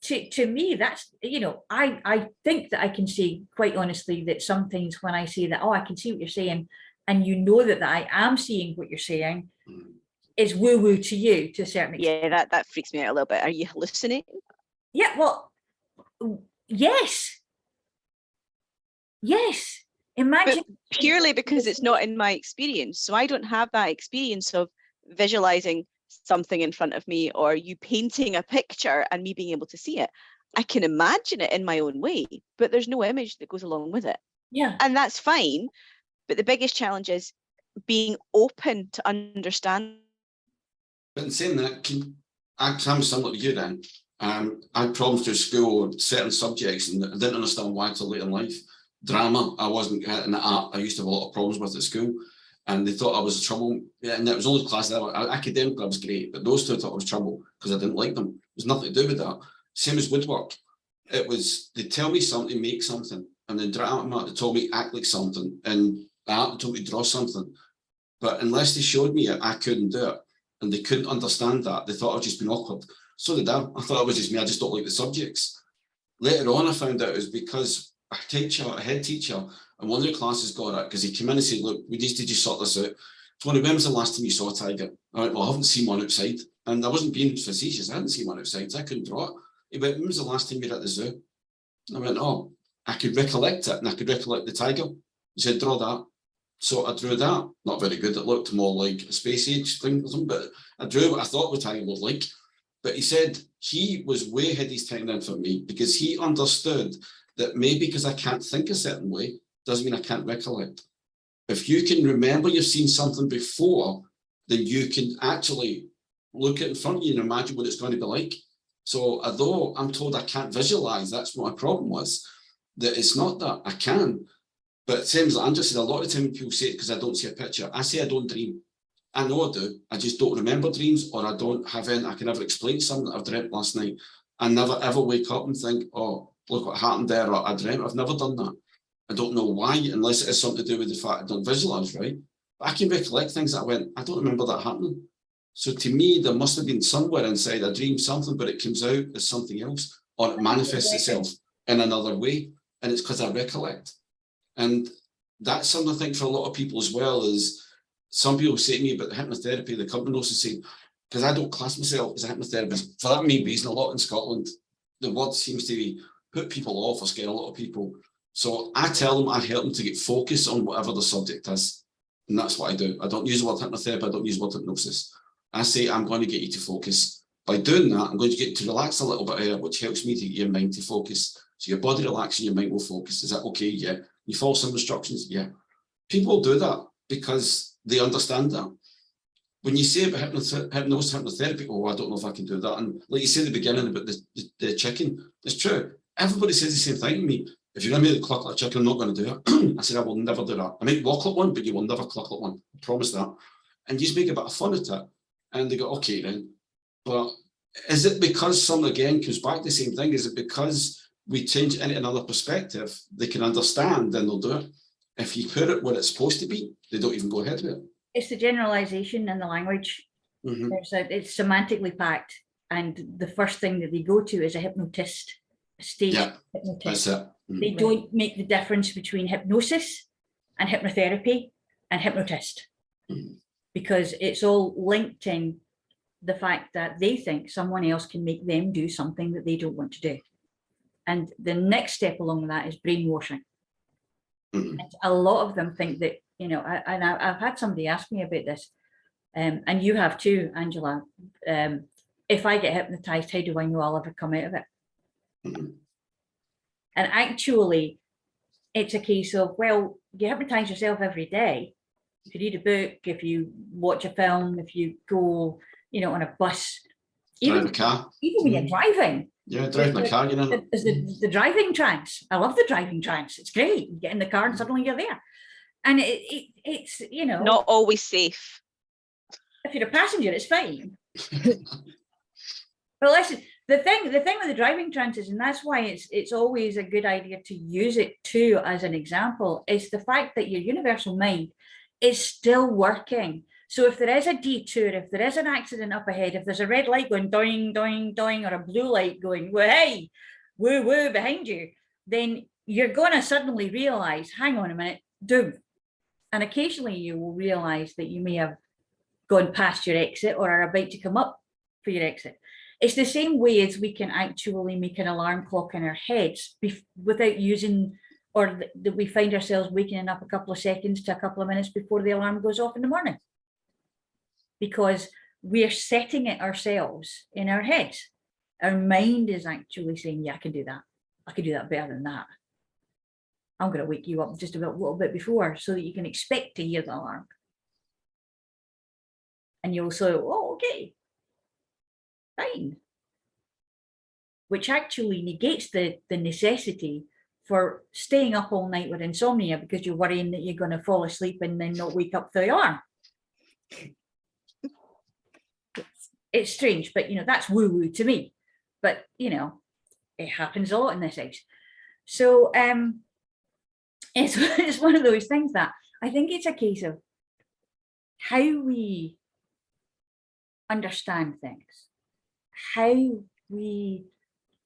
To me, that's, you know, I think that I can say quite honestly that sometimes when I say that, oh, I can see what you're saying, and you know that I am seeing what you're saying, is woo-woo to you to a certain extent. Yeah, that freaks me out a little bit. Are you hallucinating? Yeah, well, yes. Yes. Imagine. But purely because it's not in my experience. So I don't have that experience of visualizing something in front of me, or you painting a picture and me being able to see it. I can imagine it in my own way, but there's no image that goes along with it. Yeah. And that's fine. But the biggest challenge is being open to understand. But in saying that, I'm similar to you then. I had problems through school with certain subjects and I didn't understand why till late in life. Drama, I wasn't getting the art I used to have a lot of problems with at school. And they thought I was trouble. Yeah, and it was only classes academically I was great, but those two thought I was trouble because I didn't like them. There's nothing to do with that. Same as woodwork. It was, they tell me something, make something, and then drama, they told me act like something, and art told me draw something. But unless they showed me it, I couldn't do it. And they couldn't understand that. They thought I was just being awkward. So did I. I thought it was just me. I just don't like the subjects. Later on, I found out it was because a head teacher, and one of the classes got it because he came in and said, look, we need to just sort this out. Tony, when was the last time you saw a tiger? I went, well, I haven't seen one outside. And I wasn't being facetious. I hadn't seen one outside. So I couldn't draw it. He went, when was the last time you were at the zoo? I went, oh, I could recollect it. And I could recollect the tiger. He said, draw that. So I drew that. Not very good. It looked more like a space age thing or something, but I drew what I thought the tiger looked like. But he said he was way ahead of his time then for me, because he understood that maybe because I can't think a certain way doesn't mean I can't recollect. If you can remember you've seen something before, then you can actually look at it in front of you and imagine what it's going to be like. So although I'm told I can't visualize, that's what my problem was, that it's not that I can. But same as Andrew said, a lot of the time people say it because I don't see a picture. I say I don't dream. I know I do. I just don't remember dreams, or I don't have any, I can never explain something that I've dreamt last night. I never ever wake up and think, oh, look what happened there, or I dreamt. I've never done that. I don't know why, unless it has something to do with the fact I don't visualize, right? But I can recollect things that I went, I don't remember that happening. So to me, there must have been somewhere inside I dreamed something, but it comes out as something else, or it manifests itself in another way. And it's because I recollect. And that's something I think for a lot of people as well, is some people say to me about the hypnotherapy, the company also say, because I don't class myself as a hypnotherapist, for that main reason, a lot in Scotland, the word seems to be put people off or scare a lot of people. So I tell them I help them to get focused on whatever the subject is. And that's what I do. I don't use the word hypnotherapy, I don't use the word hypnosis. I say I'm going to get you to focus. By doing that, I'm going to get you to relax a little bit here, which helps me to get your mind to focus. So your body relaxes and your mind will focus. Is that okay? Yeah. You follow some instructions? Yeah. People do that because they understand that. When you say about hypnotherapy, oh, I don't know if I can do that. And like you said at the beginning about the chicken, it's true. Everybody says the same thing to me. If you're going to make the cluck like a chicken, I'm not going to do it. I said, I will never do that. I might walk like one, but you will never cluck like one. I promise that. And you just make a bit of fun at it. And they go, okay then. But is it because someone again comes back to the same thing? Is it because we change it into another perspective, they can understand, then they'll do it. If you put it where it's supposed to be, they don't even go ahead with it. It's the generalization in the language. It's semantically packed. and the first thing that they go to is a hypnotist, a stage hypnotist. That's it. They don't make the difference between hypnosis and hypnotherapy and hypnotist, because it's all linked in the fact that they think someone else can make them do something that they don't want to do. And the next step along that is brainwashing. And a lot of them think that, you know, I've had somebody ask me about this, and you have too, Angela. If I get hypnotized, how do I know I'll ever come out of it? And actually, it's a case of, well, you hypnotize yourself every day. If you read a book, if you watch a film, if you go, you know, on a bus, Drive a car. even when you're driving. Yeah, driving a car, you know. There's the driving trance. I love the driving trance. It's great. You get in the car and suddenly you're there. And it's, you know. Not always safe. If you're a passenger, it's fine. But listen, the thing with the driving trance is, and that's why it's always a good idea to use it too as an example, is the fact that your universal mind is still working. So if there is a detour, if there is an accident up ahead, if there's a red light going doing, doing, doing, or a blue light going, well, hey, woo, woo, behind you, then you're going to suddenly realize, hang on a minute, doom. And occasionally you will realize that you may have gone past your exit or are about to come up for your exit. It's the same way as we can actually make an alarm clock in our heads without using, or that we find ourselves waking up a couple of seconds to a couple of minutes before the alarm goes off in the morning. Because we're setting it ourselves in our heads. Our mind is actually saying, yeah, I can do that. I can do that better than that. I'm going to wake you up just a little bit before so that you can expect to hear the alarm. And you'll say, oh, okay, fine. Which actually negates the necessity for staying up all night with insomnia because you're worrying that you're going to fall asleep and then not wake up for the alarm. It's strange, but you know, that's woo-woo to me. But you know, it happens a lot in this house. So it's one of those things that I think it's a case of how we understand things, how we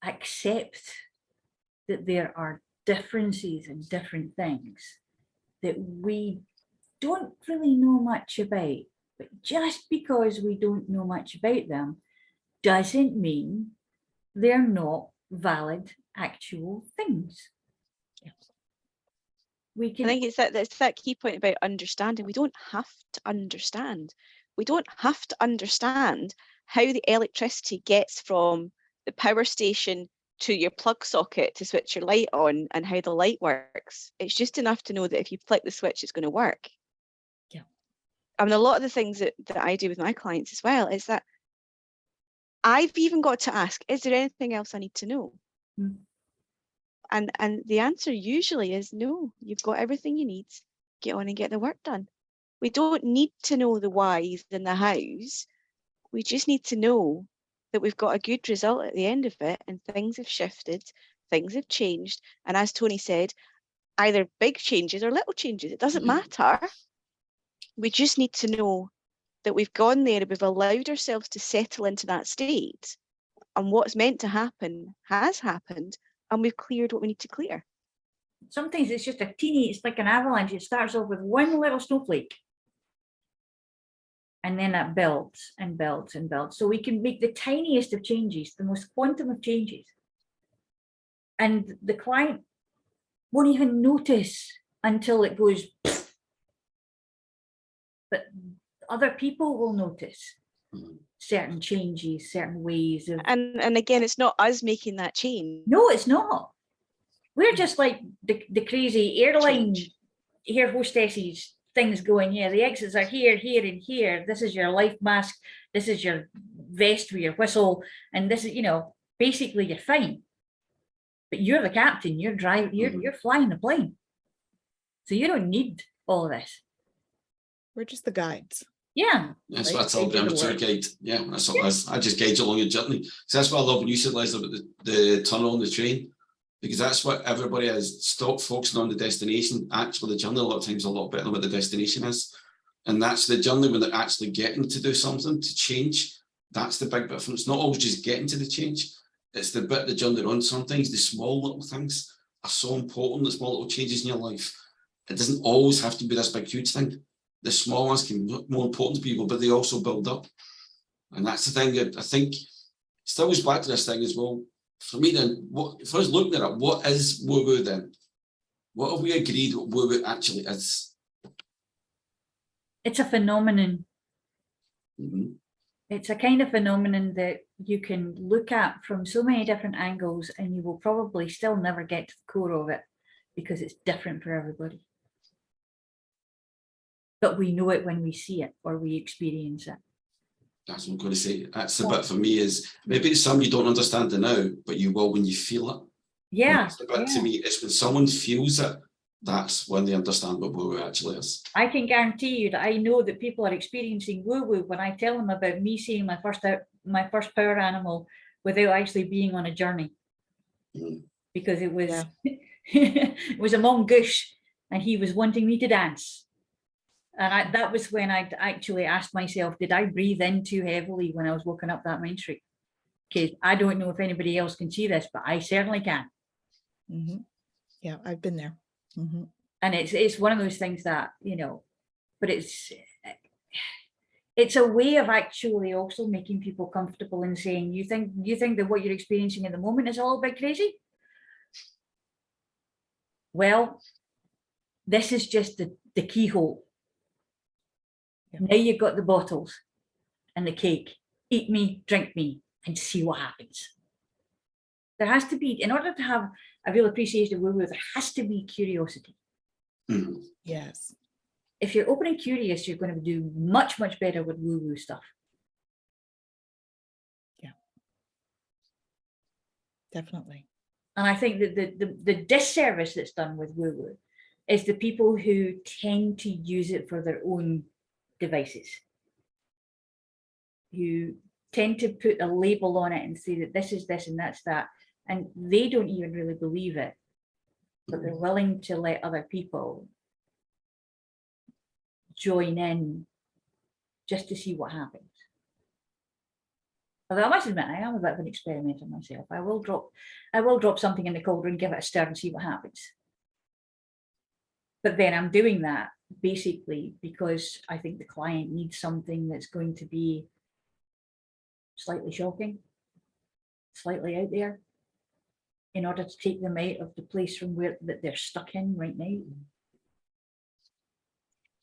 accept that there are differences in different things that we don't really know much about. But just because we don't know much about them doesn't mean they're not valid, actual things. We can. I think it's that key point about understanding. We don't have to understand. We don't have to understand how the electricity gets from the power station to your plug socket to switch your light on and how the light works. It's just enough to know that if you flick the switch, it's going to work. Yeah. I mean, a lot of the things that I do with my clients as well is that I've even got to ask, is there anything else I need to know? Mm. And the answer usually is no, you've got everything you need, get on and get the work done. We don't need to know the whys and the hows. We just need to know that we've got a good result at the end of it and things have shifted, things have changed. And as Tony said, either big changes or little changes, it doesn't matter. We just need to know that we've gone there and we've allowed ourselves to settle into that state and what's meant to happen has happened and we've cleared what we need to clear. Sometimes it's just it's like an avalanche. It starts off with one little snowflake. And then that builds and builds and builds. So we can make the tiniest of changes, the most quantum of changes. And the client won't even notice until it goes, pfft. But other people will notice certain changes, certain ways of. And again, it's not us making that change. No, it's not. We're just like the crazy airline air hostesses things going here. The exits are here, here, and here. This is your life mask. This is your vest with your whistle. And this is, you know, basically you're fine. But you're the captain, you're driving, you're flying the plane. So you don't need all of this. We're just the guides. Yeah. That's what I tell them, I'm a tour guide. Yeah, that's what I just guide you along your journey. So that's what I love when you said, Leslie, about the tunnel on the train, because that's what everybody has. Stop focusing on the destination. Actually, the journey a lot of times is a lot better than what the destination is. And that's the journey when they're actually getting to do something, to change. That's the big bit. It's not always just getting to the change. It's the bit, the journey on. Sometimes the small little things are so important, the small little changes in your life. It doesn't always have to be this big, huge thing. The small ones can be more important to people, but they also build up. And that's the thing that I think still goes back to this thing as well. For me then, if I was looking at it, what is Woowoo then? What have we agreed what Woowoo actually is? It's a phenomenon. Mm-hmm. It's a kind of phenomenon that you can look at from so many different angles, and you will probably still never get to the core of it because it's different for everybody. But we know it when we see it or we experience it. That's what I'm going to say. That's the bit for me is maybe it's something you don't understand it now, but you will when you feel it. Yeah. That's the bit to me. It's when someone feels it, that's when they understand what Woowoo actually is. I can guarantee you that I know that people are experiencing Woowoo when I tell them about me seeing my first power animal without actually being on a journey. Because it was it was a mongoose and he was wanting me to dance. And that was when I actually asked myself, did I breathe in too heavily when I was walking up that main street? Because I don't know if anybody else can see this, but I certainly can. Mm-hmm. Yeah, I've been there. Mm-hmm. And it's one of those things that, you know, but it's a way of actually also making people comfortable and saying, you think that what you're experiencing at the moment is all a bit crazy? Well, this is just the keyhole. Yeah. Now you've got the bottles and the cake. Eat me, drink me, and see what happens. There has to be, in order to have a real appreciation of Woowoo, there has to be curiosity. Mm-hmm. Yes. If you're open and curious, you're going to do much, much better with Woowoo stuff. Yeah. Definitely. And I think that the disservice that's done with Woowoo is the people who tend to use it for their own devices, who tend to put a label on it and say that this is this and that's that, and they don't even really believe it, but they're willing to let other people join in just to see what happens. Although I must admit, I am a bit of an experimenter myself. I will drop something in the cauldron, give it a stir and see what happens. But then I'm doing that basically because I think the client needs something that's going to be slightly shocking, slightly out there, in order to take them out of the place from where that they're stuck in right now.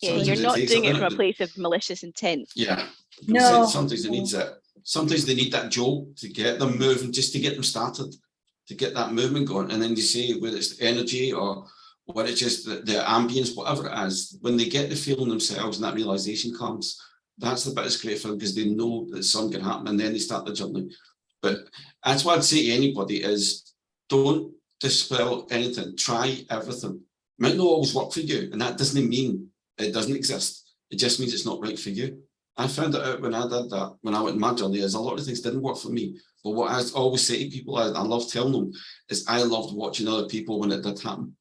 Yeah, you're not doing it from a place of malicious intent. Yeah. No. Sometimes they need that. Sometimes they need that jolt to get them moving, just to get them started, to get that movement going. And then you see whether it's the energy or whether it's just the ambience, whatever it is, when they get the feeling themselves and that realization comes, that's the bit that's great for them because they know that something can happen and then they start the journey. But that's what I'd say to anybody is don't dispel anything, try everything. It might not always work for you, and that doesn't mean it doesn't exist. It just means it's not right for you. I found it out when I did that, when I went in my journey, is a lot of things didn't work for me. But what I always say to people, I love telling them, is I loved watching other people when it did happen.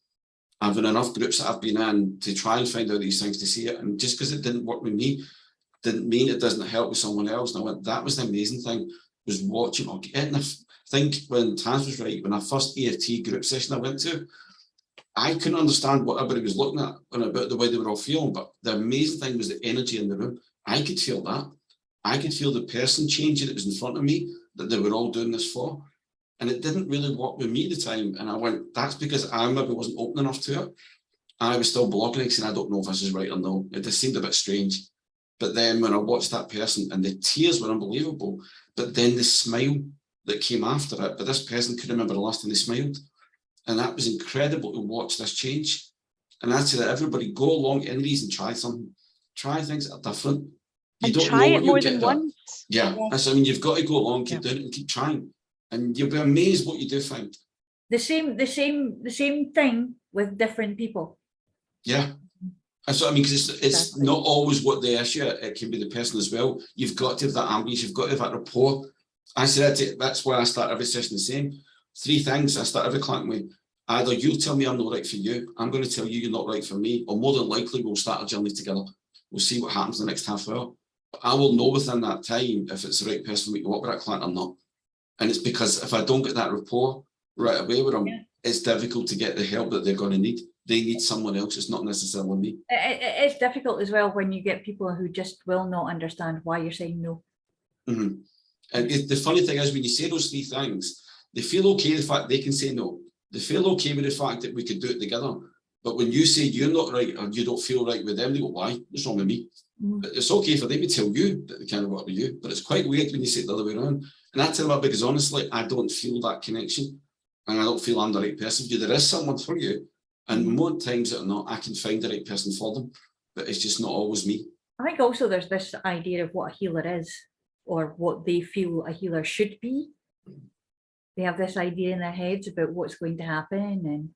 I've been in enough groups that I've been in to try and find out these things, to see it. And just because it didn't work with me, didn't mean it doesn't help with someone else. And I went, that was the amazing thing, was watching or getting. I think when Taz was right, when our first EFT group session I went to, I couldn't understand what everybody was looking at and about the way they were all feeling. But the amazing thing was the energy in the room. I could feel that. I could feel the person changing that was in front of me, that they were all doing this for. And it didn't really work with me at the time. And I went, that's because I maybe wasn't open enough to it. I was still blogging, saying, I don't know if this is right or no. It just seemed a bit strange. But then when I watched that person, and the tears were unbelievable, but then the smile that came after it, but this person couldn't remember the last time they smiled. And that was incredible to watch this change. And I'd say that everybody go along in these and try something. Try things that are different. You and don't try know it more than once. Yeah, that's, I mean, you've got to go along, keep doing it, and keep trying, and you'll be amazed what you do find. The same thing with different people. Yeah, that's what I mean, because it's not always what the issue. It can be the person as well. You've got to have that ambience. You've got to have that rapport. I said that's why I start every session the same. 3 things I start every client with. Either you tell me I'm not right for you, I'm going to tell you you're not right for me, or more than likely we'll start a journey together. We'll see what happens the next half hour. But I will know within that time if it's the right person for me to work with that client or not. And it's because if I don't get that rapport right away with them, it's difficult to get the help that they're going to need. They need someone else. It's not necessarily me. It's difficult as well when you get people who just will not understand why you're saying no. Mm-hmm. And the funny thing is, when you say those three things, they feel okay with the fact they can say no. They feel okay with the fact that we could do it together. But when you say you're not right or you don't feel right with them, they go, why? What's wrong with me? But it's okay for them to tell you that they can't work with you. But it's quite weird when you say it the other way around. And I tell them because honestly, I don't feel that connection. And I don't feel I'm the right person for you. There is someone for you. And more times than not, I can find the right person for them. But it's just not always me. I think also there's this idea of what a healer is, or what they feel a healer should be. They have this idea in their heads about what's going to happen, and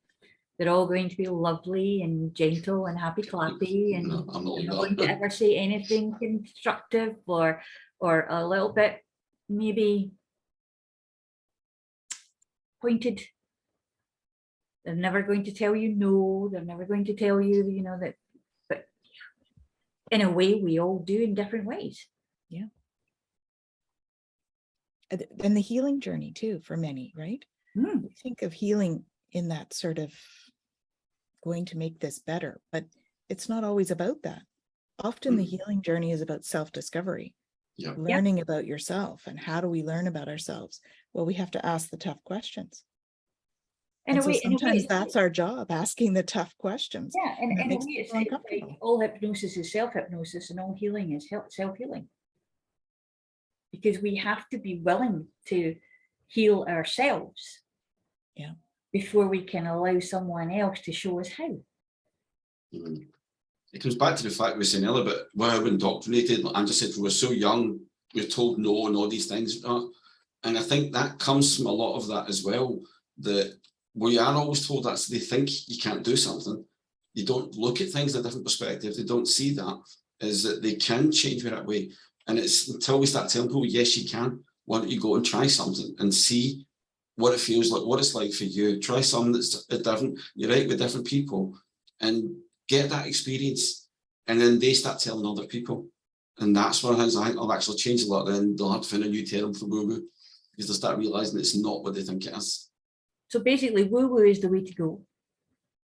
they're all going to be lovely and gentle and happy clappy, and No, I'm not they're like not going to that. ever say anything constructive or a little bit maybe pointed. They're never going to tell you no. They're never going to tell you, you know, that. But in a way, we all do in different ways. Yeah. And the healing journey too, for many, right? We think of healing in that sort of going to make this better, but it's not always about that. Often the healing journey is about self-discovery, learning about yourself. And how do we learn about ourselves? Well, we have to ask the tough questions. And so sometimes that's our job, asking the tough questions. Yeah, and in a way, it's like uncomfortable. all hypnosis is self-hypnosis and all healing is self-healing. Because we have to be willing to heal ourselves before we can allow someone else to show us how. It comes back to the fact we were saying earlier about we're indoctrinated. Like Andrew said, we were so young, we're told no and all these things. And I think that comes from a lot of that as well, that we are always told that, so they think you can't do something. You don't look at things in a different perspective. They don't see that, is that they can change that way. And it's until we start telling people, yes, you can. Why don't you go and try something and see what it feels like, what it's like for you. Try something that's different. You're right with different people and get that experience. And then they start telling other people. And that's one of the things I think will actually change a lot. Then they'll have to find a new term for Woowoo because they'll start realizing it's not what they think it is. So basically, Woowoo is the way to go.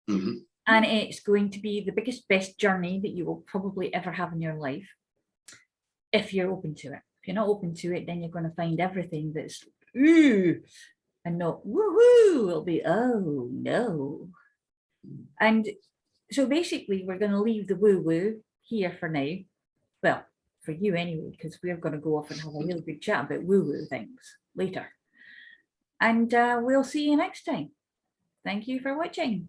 And it's going to be the biggest, best journey that you will probably ever have in your life, if you're open to it. If you're not open to it, then you're going to find everything that's ooh and not woohoo. It'll be oh no. And so basically, we're going to leave the woo-woo here for now. Well, for you anyway, because we're going to go off and have a really good chat about woo-woo things later. And we'll see you next time. Thank you for watching.